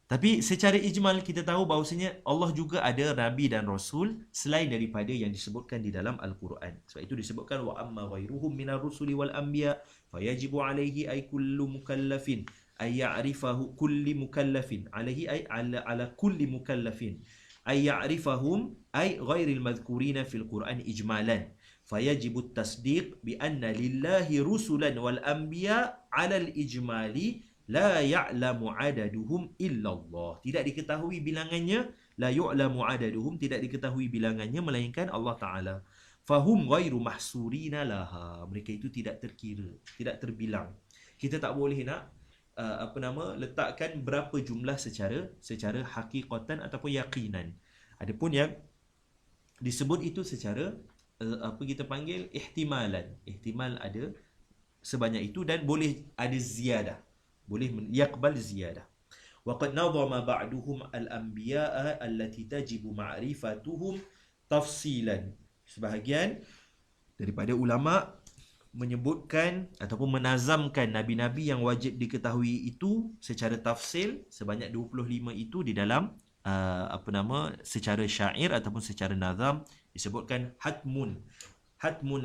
Tapi secara ijmal kita tahu bahawasanya Allah juga ada Nabi dan Rasul selain daripada yang disebutkan di dalam Al-Quran. Sebab itu disebutkan wa amma ghairuhum minar rusuli wal anbiya fayajibu alaihi ay kullu mukallafin ay ya'rifahu kulli mukallafin alaihi ay ala kulli mukallafin ay ya'rifahum ay ghairil madhkurina fil Quran ijmalan fayajibu at-tasdiq bi anna lillahi rusulan wal anbiya ala al-ijmali la ya'lamu adaduhum illallah. Tidak diketahui bilangannya, la yu'lamu adaduhum, tidak diketahui bilangannya melainkan Allah Ta'ala. Fahum ghairu mahsurina laha. Mereka itu tidak terkira, tidak terbilang. Kita tak boleh nak letakkan berapa jumlah secara hakikatan ataupun yaqinan. Adapun yang disebut itu secara kita panggil ihtimalan. Ihtimal ada sebanyak itu dan boleh ada ziyadah. Boleh yaqbal ziyadah. Wa qad nadhama ba'duhum al-anbiya'a allati tajibu ma'rifatuhum tafsilan. Sebahagian daripada ulama menyebutkan ataupun menazamkan nabi-nabi yang wajib diketahui itu secara tafsil, sebanyak 25 itu di dalam secara syair ataupun secara nazam disebutkan hatmun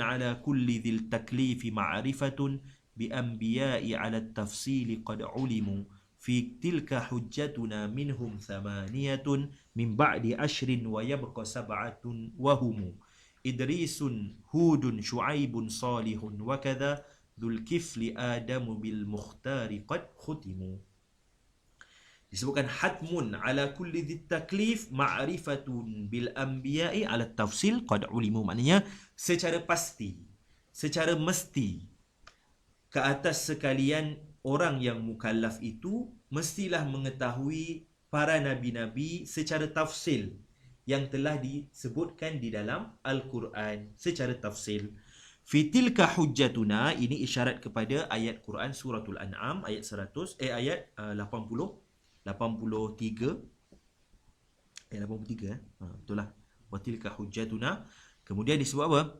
ala kulli dhil taklifi ma'rifatun bi'anbiya'i 'ala at-tafsili qad 'ulimu fi tilka hujjatuna minhum thamaniyatun min ba'di ashrin wa yabqa sab'atun wa hum Idrisun Hudun Syu'aibun Salihun wa kadha dzul kifli Adamu bil mukhtari qad khutimu. Disebutkan hatmun ala kulli dzit taklif ma'rifatun bil anbiya'i 'ala at-tafsil qad 'ulimu, maknanya secara pasti, secara mesti ke atas sekalian orang yang mukallaf itu mestilah mengetahui para nabi-nabi secara tafsil yang telah disebutkan di dalam Al-Quran secara tafsil. Fitilka hujjatuna, ini isyarat kepada ayat Quran suratul An'am ayat 83 ayat 83 betul lah. Watilka hujjatuna, kemudian disebut apa?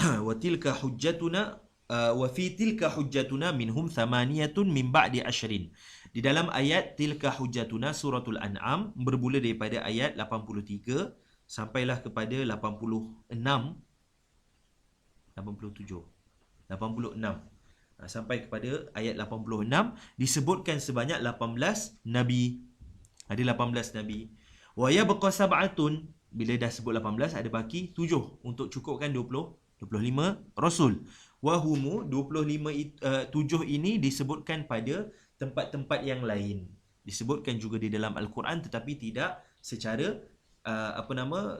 Watilka hujjatuna wa fi tilka hujjatuna minhum thamaniyatun min ba'di ashrin. Di dalam ayat tilka hujjatuna suratul An'am bermula daripada ayat 83 sampailah kepada 86 sampai kepada ayat 86 disebutkan sebanyak 18 nabi. Ada 18 nabi. Wa yabqa sab'atun, bila dah sebut 18 ada baki 7 untuk cukupkan 25 rasul. Wahumu 7 ini disebutkan pada tempat-tempat yang lain. Disebutkan juga di dalam Al-Quran tetapi tidak secara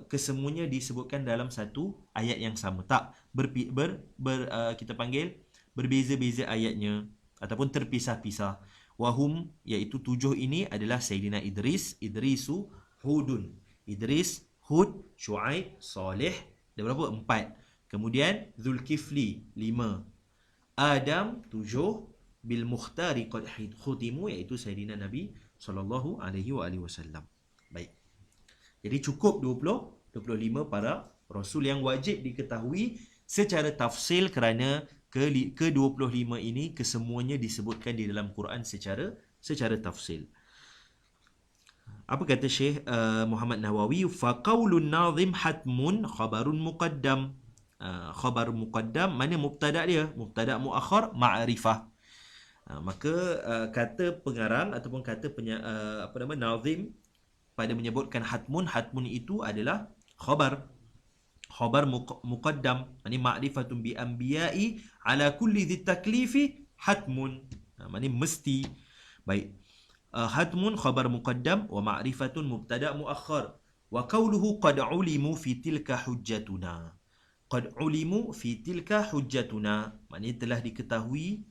kesemuanya disebutkan dalam satu ayat yang sama. Tak kita panggil berbeza-beza ayatnya ataupun terpisah-pisah. Wahum, iaitu 7 ini adalah Sayyidina Idris, Idrisu, Hudun. Idris, Hud, Shu'aib, Saleh. Ada berapa? 4. Kemudian Zulkifli, 5. Adam, 7. Bil Mukhtari qad khutimu, iaitu Sayyidina Nabi SAW. Baik. Jadi cukup 25 para Rasul yang wajib diketahui secara tafsil, kerana ke-25 ini kesemuanya disebutkan di dalam Quran secara tafsil. Apa kata Syekh Muhammad Nawawi? Faqaulun nazim hatmun khabarun muqaddam. Khabar muqaddam, mana mubtada dia? Mubtada muakhar ma'rifah. Maka kata pengarang ataupun kata nazim pada menyebutkan hatmun itu adalah khabar muqaddam, ini ma'rifatun bi anbiya'i ala kulli dhi taklifi hatmun, maknanya mesti. Baik, hatmun khabar muqaddam wa ma'rifatun mubtada muakhar. Wa qawluhu qad ulimu fi tilka hujjatuna. Qad ulimu fi tilka hujjatuna, maknanya telah diketahui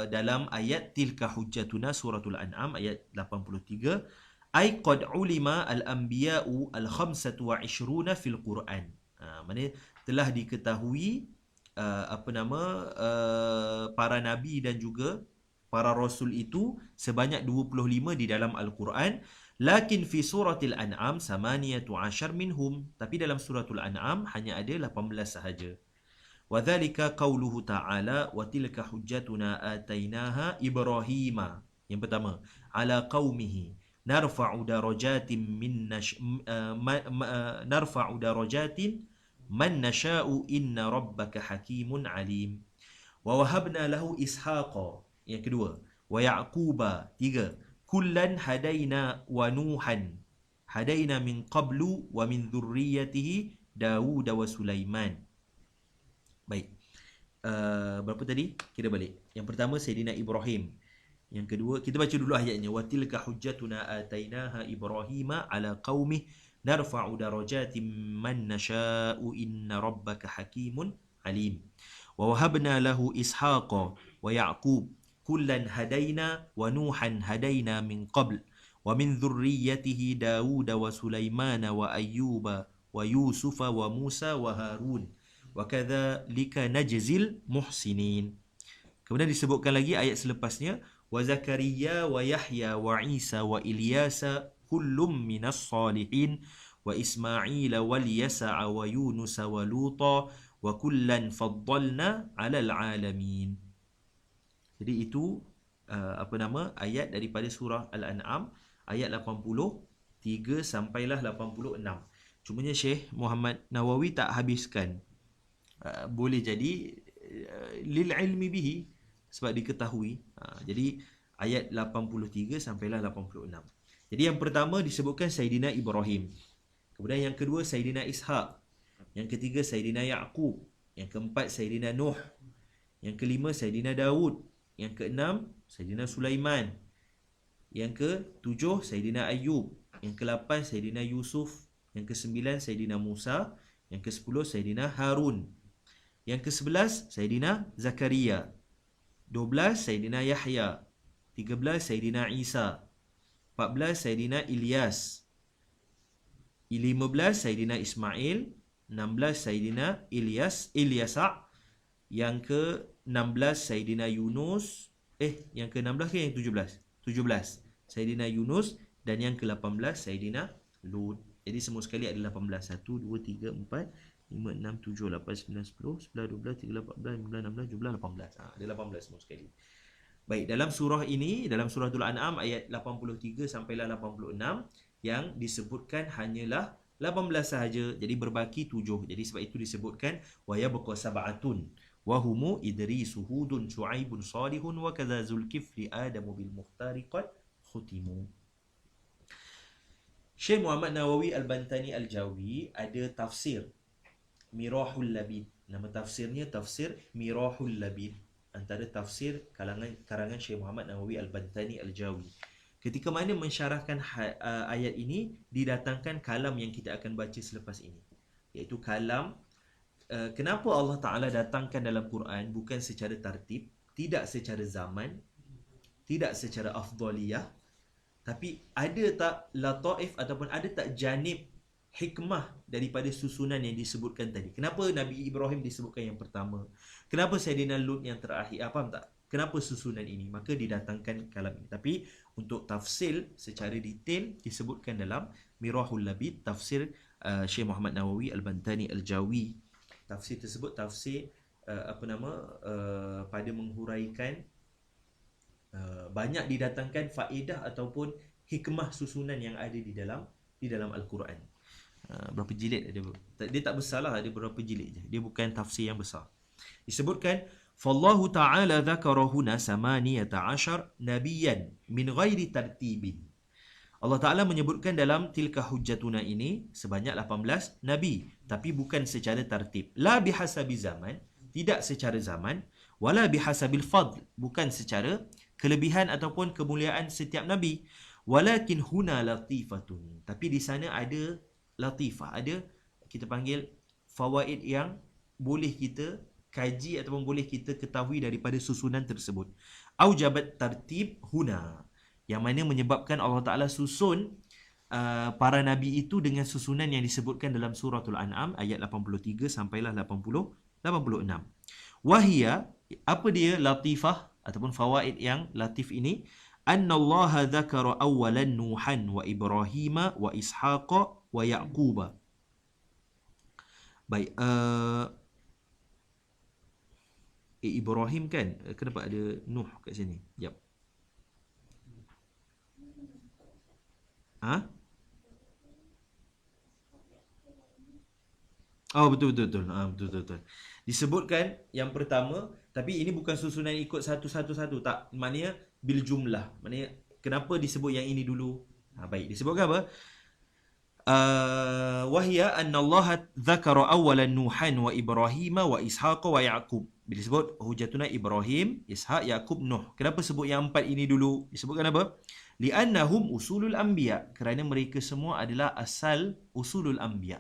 dalam ayat tilka hujjatuna suratul An'am ayat 83. Ay qad ulima al-anbiya'u al-khamsatu wa 'ishruna fil Quran. Maknanya telah diketahui para nabi dan juga para rasul itu sebanyak 25 di dalam Al-Quran. Lakin fi suratil An'am 18 minhum, tapi dalam suratul An'am hanya ada 18 sahaja. Wa dzalika qauluhu ta'ala wa tilka hujjatuna atainaha Ibrahima. Yang pertama, ala qaumihi narfa'u darajatin man nasha'u inna rabbaka hakimun alim. Wa wahabna lahu ishaqa. Yang kedua, wa yaquba. 3, kullan hadaina wa nuhan hadaina min qablu wa min dhurriyyatihi Dawud wa Sulaiman. Baik, berapa tadi? Kira balik. Yang pertama Sayyidina Ibrahim. Yang kedua, kita baca dulu ayatnya. Wa tilka hujjatuna atainaha Ibrahima ala qaumih narfa'u darajatin man nasha'u inna rabbaka hakimun alim. Wa wahabna lahu ishaqa wa yaqub kullan hadaina wa nuhan hadaina min qabl wa min dhurriyyatihi Dawud wa Sulaiman wa Ayyuba wa Yusufa wa Musa wa Harun wa kadzalika najzil muhsinin. Kemudian disebutkan lagi ayat selepasnya, wa Zakaria wa Yahya wa Isa wa Ilyasa kullum minas salihin wa Ismail wal Yasa wa Yunus wa Luta wa kullan faddalna 'alal 'alamin. Jadi itu ayat daripada surah Al-An'am ayat 83 sampailah 86. Cumanya Syekh Muhammad Nawawi tak habiskan. Boleh jadi lil ilmi bihi, sebab diketahui. Jadi ayat 83 sampailah 86. Jadi yang pertama disebutkan Sayyidina Ibrahim. Kemudian yang kedua Sayyidina Ishaq. Yang ketiga Sayyidina Yaqub. Yang keempat Sayyidina Nuh. Yang kelima Sayyidina Dawud. Yang keenam Sayyidina Sulaiman. Yang ketujuh Sayyidina Ayyub. Yang ke-8 Sayyidina Yusuf. Yang ke-9 Sayyidina Musa. Yang ke-10 Sayyidina Harun. Yang ke-11 Sayyidina Zakaria. 12 Sayyidina Yahya. 13 Sayyidina Isa. 14 Sayyidina Ilyas. 15 Sayyidina Ismail. 16 Sayyidina Ilyasa. Yang ke-16 Sayyidina Yunus. Yang ke-16 ke yang 17? 17 Sayyidina Yunus. Dan yang ke-18 Sayyidina Lut. Jadi semua sekali ada 18. 1, 2, 3, 4, 5, 6, 7, 8, 9, 10, 11, 12, 13, 14, 15, 16, 17, 18. Ada 18 semua sekali. Baik, dalam surah ini, dalam suratul An'am ayat 83 sampailah 86, yang disebutkan hanyalah 18 sahaja. Jadi berbaki 7. Jadi sebab itu disebutkan wa yabqa sab'atun wa humu Idrisu Hudun Shu'aibun Salihun wa kadza Zulkifli Adamu bil Mukhtari qad khutimu. Syekh Muhammad Nawawi Al-Bantani Al-Jawi ada tafsir Mirahul Labid. Nama tafsirnya tafsir Mirahul Labid, antara tafsir karangan Syekh Muhammad Nawawi Al-Bantani Al-Jawi. Ketika mana mensyarahkan ayat ini, didatangkan kalam yang kita akan baca selepas ini, iaitu kalam kenapa Allah Ta'ala datangkan dalam Quran bukan secara tartib, tidak secara zaman, tidak secara afdaliyah, tapi ada tak lataif ataupun ada tak janib hikmah daripada susunan yang disebutkan tadi? Kenapa Nabi Ibrahim disebutkan yang pertama? Kenapa Sayyidina Lut yang terakhir? Faham tak? Kenapa susunan ini? Maka didatangkan kalam ini. Tapi untuk tafsir secara detail disebutkan dalam Mirahul Labid, tafsir Syekh Muhammad Nawawi Al-Bantani Al-Jawi. Tafsir tersebut tafsir pada menghuraikan banyak didatangkan faedah ataupun hikmah susunan yang ada di dalam Al-Quran. Berapa jilid ada? Dia tak besarlah, ada beberapa jilid je. Dia bukan tafsir yang besar. Disebutkan fallahu ta'ala dzakara huna 18 nabiyan min ghairi tartibin. Allah Ta'ala menyebutkan dalam tilka hujjatuna ini sebanyak 18 nabi, tapi bukan secara tartib. La bihasabi zaman, tidak secara zaman, wala bihasabil fadl, bukan secara kelebihan ataupun kemuliaan setiap nabi. Walakin huna latifatun, tapi di sana ada latifah, ada kita panggil fawaid yang boleh kita kaji ataupun boleh kita ketahui daripada susunan tersebut. Aujabat tartib huna, yang mana menyebabkan Allah Ta'ala susun para nabi itu dengan susunan yang disebutkan dalam suratul An'am ayat 83 sampailah 86. Wahia, apa dia latifah ataupun fawaid yang latif ini? Annallaha dzakara awwalan Nuhan wa Ibrahima wa Ishaqa wa Yaquba. Baik, Ibrahim kan? Kenapa ada Nuh kat sini? Jap. Oh, betul. Betul. Disebutkan yang pertama, tapi ini bukan susunan ikut satu-satu, tak. Maknanya bil jumlah. Maknanya kenapa disebut yang ini dulu? Baik, disebutkan apa? Wahia annallaha dzakara awwalan Nuhan wa Ibrahima wa Ishaqa wa Yaqub. Bila disebut hujatuna Ibrahim, Ishaq, Yaqub, Nuh. Kenapa sebut yang empat ini dulu? Disebutkan apa? Li'annahum usulul anbiya, kerana mereka semua adalah asal usulul anbiya.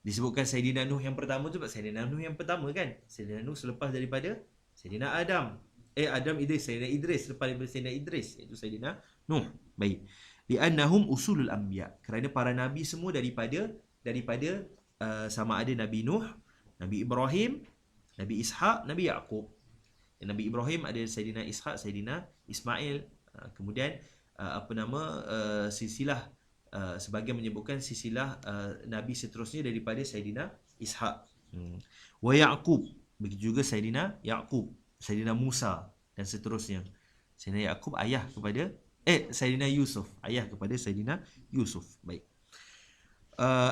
Disebutkan Sayyidina Nuh yang pertama tu, Sayyidina Nuh yang pertama kan? Sayyidina Nuh selepas daripada Sayyidina Adam. Sayyidina Idris selepas daripada Sayyidina Idris, iaitu Sayyidina Nuh. Baik. Li'annahum usulul anbiya, kerana para nabi semua daripada sama ada Nabi Nuh, Nabi Ibrahim, Nabi Ishaq, Nabi Yaqub. Nabi Ibrahim ada Sayyidina Ishaq, Sayyidina Ismail. Kemudian silsilah sebagian menyebutkan silsilah nabi seterusnya daripada Sayyidina Ishaq. Wa Yaqub, begitu juga Sayyidina Yaqub, Sayyidina Musa dan seterusnya. Sayyidina Yaqub ayah kepada Sayyidina Yusuf, ayah kepada Sayyidina Yusuf. Baik.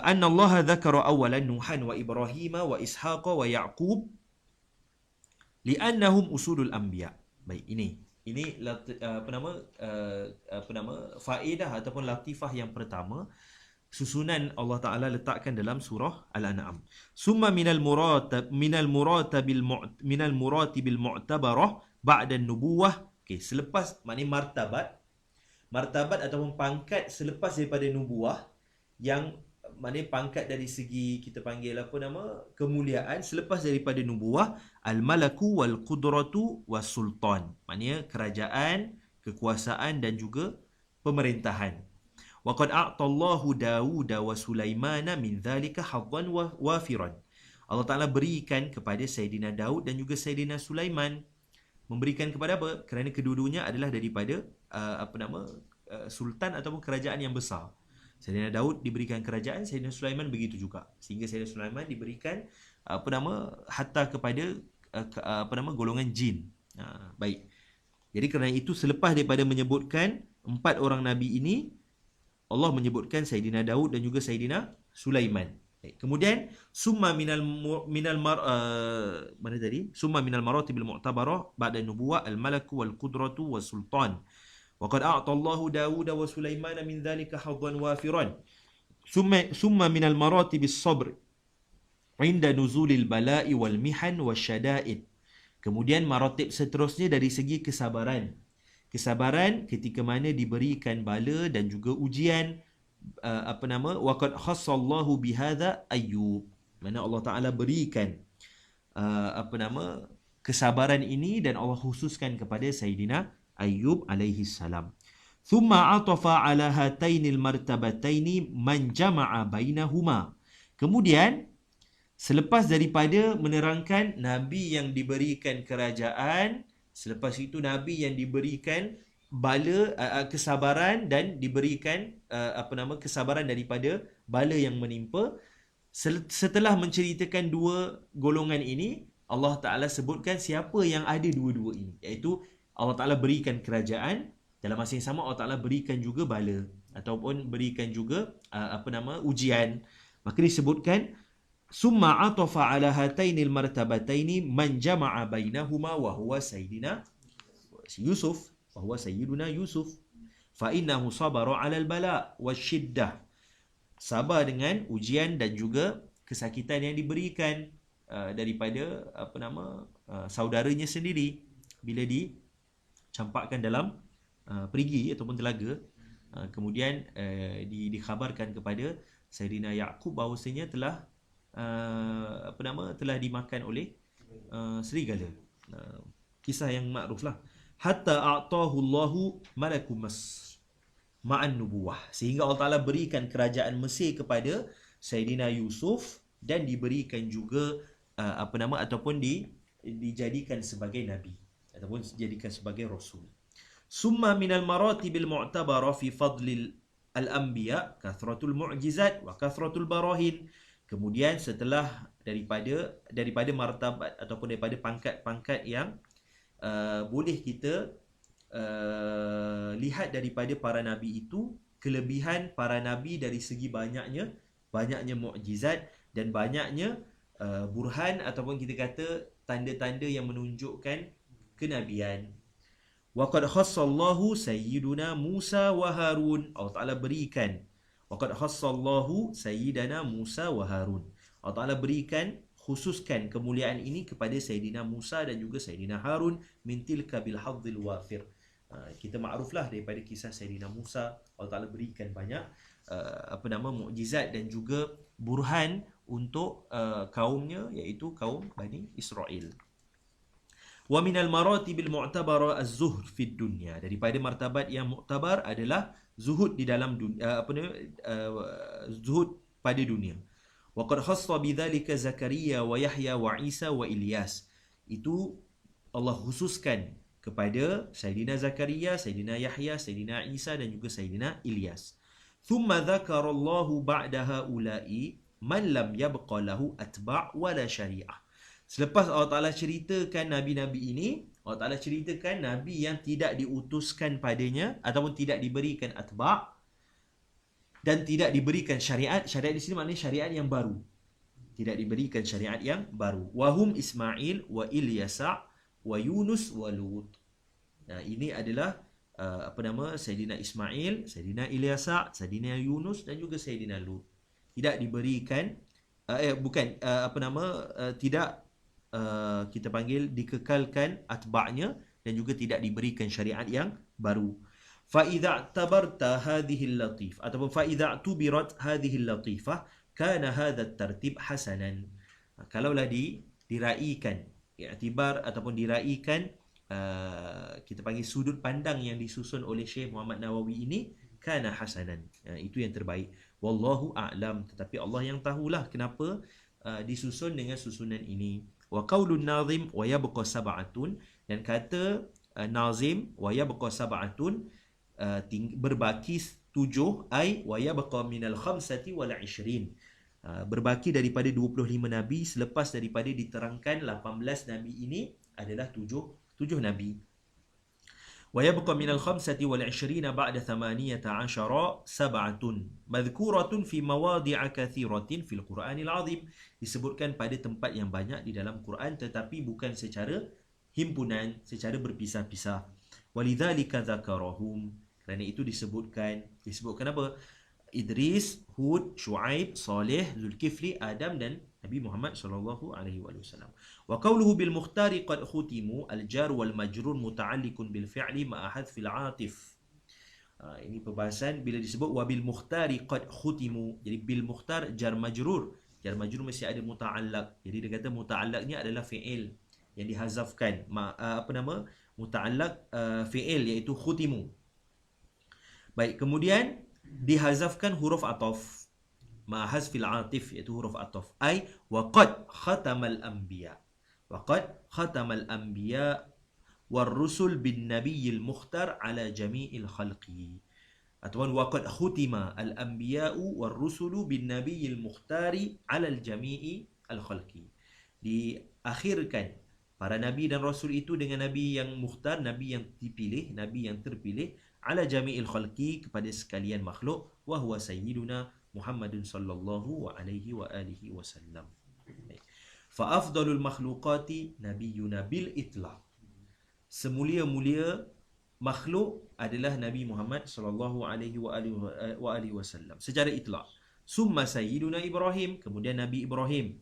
Annallaha dzakara awwalan Nuhan wa Ibrahima wa Ishaqa wa Yaqub li'annahum usulul anbiya. Baik, ini faedah ataupun latifah yang pertama, susunan Allah Ta'ala letakkan dalam surah Al-An'am. Summa minal muratibil mu'tabarah ba'da nubuwah. Okey, selepas, maknanya martabat ataupun pangkat selepas daripada nubuwah, yang maknanya pangkat dari segi kita panggil kemuliaan selepas daripada nubuwah, al-malaku wal qudratu was sultan, maknanya kerajaan, kekuasaan dan juga pemerintahan. Wa qad a'tallahu Dawud wa Sulaimana min dzalika haddan wafiran. Allah Taala berikan kepada Sayyidina Daud dan juga Sayyidina Sulaiman. Memberikan kepada apa? Kerana kedua-duanya adalah daripada sultan ataupun kerajaan yang besar. Sayyidina Daud diberikan kerajaan, Sayyidina Sulaiman begitu juga. Sehingga Sayyidina Sulaiman diberikan hatta kepada golongan jin. Baik. Jadi kerana itu selepas daripada menyebutkan empat orang nabi ini, Allah menyebutkan Sayyidina Daud dan juga Sayyidina Sulaiman. Kemudian summa minal maratibil mu'tabarah ba'da nubuwah al-malaku wal qudratu was sultan. Wa qad a'tallahu Dawud wa Sulaimana min dhalika haddan wafiran. Summa minal maratibis sabr 'inda nuzulil bala'i wal mihan wasyada'id. Kemudian maratib seterusnya dari segi kesabaran. Kesabaran ketika mana diberikan bala dan juga ujian. Wa qad khassallahu bihadza Ayyub. Mana Allah Taala berikan kesabaran ini dan Allah khususkan kepada Sayyidina Ayyub alaihi salam. Thumma atafa ala hatainil martabataini man jama'a bainahuma. Kemudian selepas daripada menerangkan Nabi yang diberikan kerajaan, selepas itu Nabi yang diberikan bala kesabaran dan diberikan kesabaran daripada bala yang menimpa, setelah menceritakan dua golongan ini, Allah Ta'ala sebutkan siapa yang ada dua-dua ini, iaitu Allah Ta'ala berikan kerajaan, dalam masa yang sama Allah Ta'ala berikan juga bala ataupun berikan juga ujian. Maka disebutkan summa atafa ala hatainil martabataini man jama'a bainahuma wa huwa sayyidina Yusuf, wa huwa sayyiduna Yusuf, fa innahu sabara ala al-bala wasyiddah. Sabar dengan ujian dan juga kesakitan yang diberikan daripada saudaranya sendiri bila dicampakkan dalam perigi ataupun telaga. Kemudian dikhabarkan kepada Sayyidina Yaqub bahawasanya telah telah dimakan oleh serigala. Kisah yang makruf lah. Hatta a'tahu Allahu malakum ma'an nubuwah, sehingga Allah Ta'ala berikan kerajaan Mesir kepada Sayyidina Yusuf dan diberikan juga ataupun dijadikan sebagai nabi ataupun dijadikan sebagai rasul. Summa minal maratibil mu'tabara fi fadlil al-anbiya kathratul mu'jizat wa kathratul barahin. Kemudian setelah daripada martabat ataupun daripada pangkat-pangkat yang boleh kita lihat daripada para nabi itu, kelebihan para nabi dari segi banyaknya mukjizat dan banyaknya burhan ataupun kita kata tanda-tanda yang menunjukkan kenabian. Wa qad khassallahu sayyiduna Musa wa Harun. Allah Taala berikan wa qad khassallahu sayyidana Musa wa Harun. Allah Taala berikan, khususkan kemuliaan ini kepada Sayyidina Musa dan juga Sayyidina Harun min tilka bil hadzil wafir. Kita makruflah daripada kisah Sayyidina Musa, Allah Taala berikan banyak mukjizat dan juga burhan untuk kaumnya, iaitu kaum Bani Israel. Wa minal maratibil mu'tabara az-zuhd fid dunya. Daripada martabat yang muktabar adalah zuhud di dalam dunia, zuhud pada dunia. Wa qad khassa bidzalika Zakaria wa Yahya wa Isa wa Ilyas. Itu Allah khususkan kepada Sayyidina Zakaria, Sayyidina Yahya, Sayyidina Isa dan juga Sayyidina Ilyas. Thumma dzakara Allahu ba'da haula'i man lam yabqa lahu atba' wala syari'ah. Selepas Allah Ta'ala ceritakan nabi-nabi ini, Allah Ta'ala ceritakan nabi yang tidak diutuskan padanya ataupun tidak diberikan atba' dan tidak diberikan syariat. Syariat di sini maknanya syariat yang baru. Tidak diberikan syariat yang baru. Wahum Ismail wa Ilyasa wa Yunus wa Lut. Nah, ini adalah Sayyidina Ismail, Sayyidina Ilyasa, Sayyidina Yunus dan juga Sayyidina Lut. Tidak diberikan tidak kita panggil dikekalkan atba'nya dan juga tidak diberikan syariat yang baru. Fa idza tabarta hadhihi al-latif ataupun fa idza tubirat hadhihi al-latifah kana hadha at-tartib hasanan. Kalaulah diraikan, iktibar ataupun diraikan kita panggil sudut pandang yang disusun oleh Syekh Muhammad Nawawi ini, kana hasanan, itu yang terbaik. Wallahu a'lam, tetapi Allah yang tahulah kenapa disusun dengan susunan ini. Wa qaulun nazim wa yabqa sab'atun, dan kata nazim wa yabqa sab'atun, berbaki 7, ai wa yabqa minal khamsati wal 20, berbaki daripada 25 nabi selepas daripada diterangkan 18 nabi ini adalah 7 nabi. Wa yabqa minal khamsati wal 20 ba'da 18 sab'atun madhkuratun fi mawadi'a kathiratin fil Qur'anil azim, disebutkan pada tempat yang banyak di dalam Quran tetapi bukan secara himpunan, secara berpisah-pisah. Walidzalika dzakarahum, kerana itu disebutkan apa? Idris, Hud, Shu'aib, Saleh, Zulkifli, Adam dan Nabi Muhammad sallallahu alaihi wasallam. Wa qawluhu bil mukhtari qad khutimu, al jar wal majrur muta'alliqun bil fi'li ma'a hadfil 'atif. Ini perbahasan bila disebut wa bil mukhtari qad khutimu. Jadi bil mukhtar jar majrur. Jar majrur mesti ada muta'allaq. Jadi dia kata muta'allaqnya adalah fi'il. yang dihazafkan muta'allaq fi'il iaitu khutimu. Baik, kemudian dihazafkan huruf ataf ma hazfil atif iaitu huruf ataf, ai waqad khatamal anbiya, waqad khatamal anbiya war rusul bin nabiyil mukhtar ala jami'il khalqi, ataupun waqad khutima al anbiya'u war rusulu bin nabiyil mukhtari ala al jami'i al khalqi. Diakhirkan para nabi dan rasul itu dengan nabi yang mukhtar, nabi yang dipilih, nabi yang terpilih, ala jami'il khalqi, kepada sekalian makhluk, wa huwa sayyiduna Muhammadun sallallahu alaihi wa alihi wasallam. Fa afdalul makhluqati nabiyyuna bil itlaq. Semulia-mulia makhluk adalah Nabi Muhammad sallallahu alaihi wa alihi wasallam secara itlaq. Summa sayyiduna Ibrahim, kemudian Nabi Ibrahim.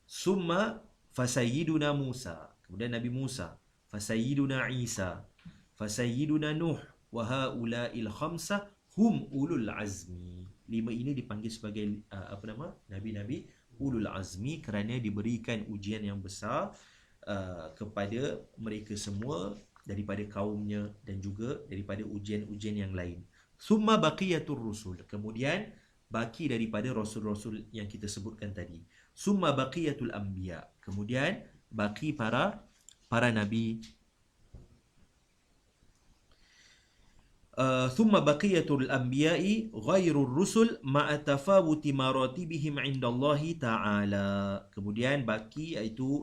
Summa fasayyiduna Musa, kemudian Nabi Musa. Fasayyiduna Isa, fasayyiduna Nuh, wa haula'il khamsah hum ulul azmi. 5 ini dipanggil sebagai nabi-nabi ulul azmi kerana diberikan ujian yang besar kepada mereka semua daripada kaumnya dan juga daripada ujian-ujian yang lain. Summa baqiyatur rusul, kemudian baki daripada rasul-rasul yang kita sebutkan tadi. Summa baqiyatul anbiya, kemudian baki para nabi. Thumma baqiyatul anbiya'i ghairur rusul ma'a tafawuti maratibihim 'indallahi ta'ala. Kemudian baki iaitu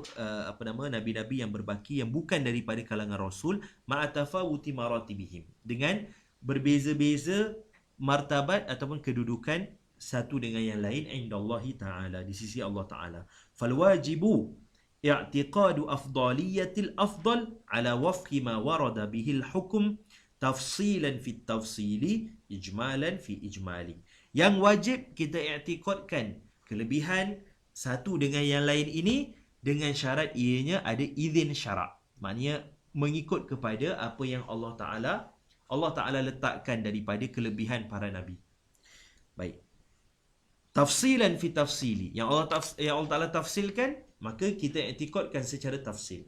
nabi-nabi yang berbaki yang bukan daripada kalangan rasul, ma'a tafawuti maratibihim, dengan berbeza-beza martabat ataupun kedudukan satu dengan yang lain, 'indallahi ta'ala, di sisi Allah Ta'ala. Fal wajibu i'tiqadu afdaliyatil afdal ala wafqi ma warada bihil hukm tafsilan fi tafsili, ijmalan fi ijmali. Yang wajib kita i'tiqadkan kelebihan satu dengan yang lain ini dengan syarat ianya ada izin syarak. Maknanya mengikut kepada apa yang Allah Ta'ala letakkan daripada kelebihan para nabi. Baik. Tafsilan fi tafsili, yang Allah Ta'ala tafsilkan, maka kita i'tiqadkan secara tafsil.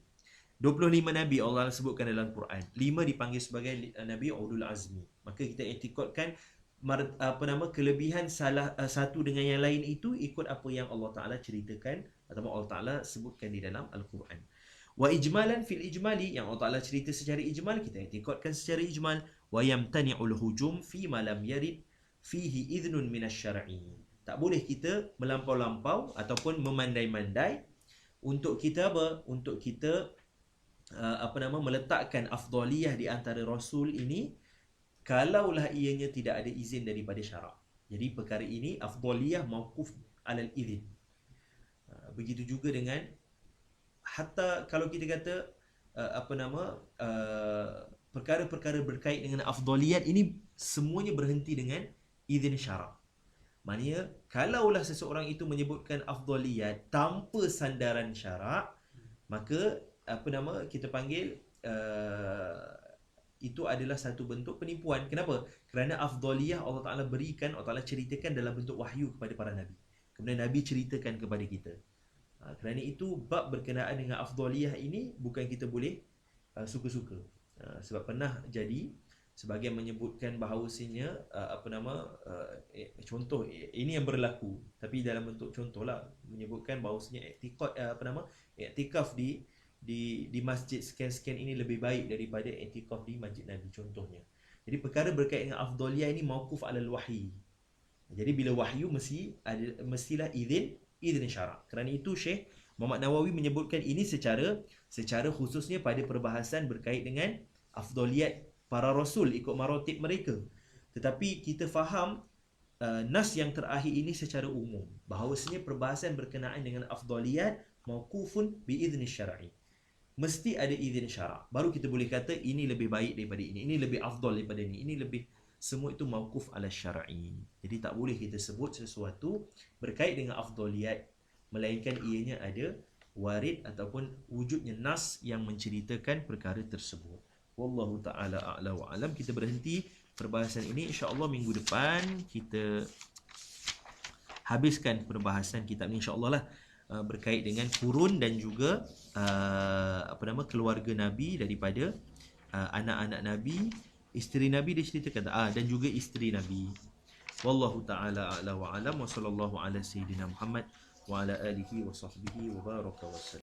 25 nabi Allah sebutkan dalam Quran. 5 dipanggil sebagai nabi ulul azmi. Maka kita i'tiqadkan kelebihan salah satu dengan yang lain itu ikut apa yang Allah Ta'ala ceritakan ataupun Allah Ta'ala sebutkan di dalam Al-Quran. Wa ijmalan fil ijmali, yang Allah Ta'ala cerita secara ijmal, kita i'tiqadkan secara ijmal. Wa yamtani'ul hujum fi ma lam yarid fihi idhnun minasyar'i. Tak boleh kita melampau-lampau ataupun memandai-mandai untuk kita apa? Untuk kita meletakkan afdaliyah di antara rasul ini kalaulah ianya tidak ada izin daripada syarak. Jadi perkara ini afdaliyah mauquf alal izin. Begitu juga dengan hatta kalau kita kata perkara-perkara berkait dengan afdaliyat ini semuanya berhenti dengan izin syarak. Maknanya kalaulah seseorang itu menyebutkan afdaliyat tanpa sandaran syarak, maka kita panggil itu adalah satu bentuk penipuan. Kenapa? Kerana afdaliyah Allah Ta'ala berikan, Allah Ta'ala ceritakan dalam bentuk wahyu kepada para nabi. Kemudian nabi ceritakan kepada kita. Kerana itu bab berkenaan dengan afdaliyah ini bukan kita boleh suka-suka. Sebab pernah jadi sebagian menyebutkan bahawasanya contoh ini yang berlaku, tapi dalam bentuk contohlah, menyebutkan bahawasanya i'tikaf di masjid sekian-sekian ini lebih baik daripada i'tikaf di masjid Nabi contohnya. Jadi perkara berkait dengan afdaliyah ini mauquf alal wahyi. Jadi bila wahyu mestilah izin syarak. Kerana itu Syekh Muhammad Nawawi menyebutkan ini secara khususnya pada perbahasan berkait dengan afdaliyat para rasul ikut maratib mereka. Tetapi kita faham nas yang terakhir ini secara umum, bahawasanya perbahasan berkenaan dengan afdaliyat mauqufun biizni syar'i. Mesti ada izin syarak. Baru kita boleh kata ini lebih baik daripada ini lebih afdal daripada ini lebih, semua itu mauquf ala syar'i. Jadi tak boleh kita sebut sesuatu berkait dengan afdaliyat melainkan ianya ada warid ataupun wujudnya nas yang menceritakan perkara tersebut. Wallahu ta'ala a'la wa alam. Kita berhenti perbahasan ini, insya-Allah minggu depan kita habiskan perbahasan kitab ni insya-Allah lah. berkait dengan kurun dan juga keluarga Nabi daripada anak-anak Nabi, isteri Nabi dia ceritakan dan juga isteri Nabi. Wallahu taala a'la wa alam wa sallallahu ala sayyidina Muhammad wa ala alihi wa sahbihi wa baraka wa sallam.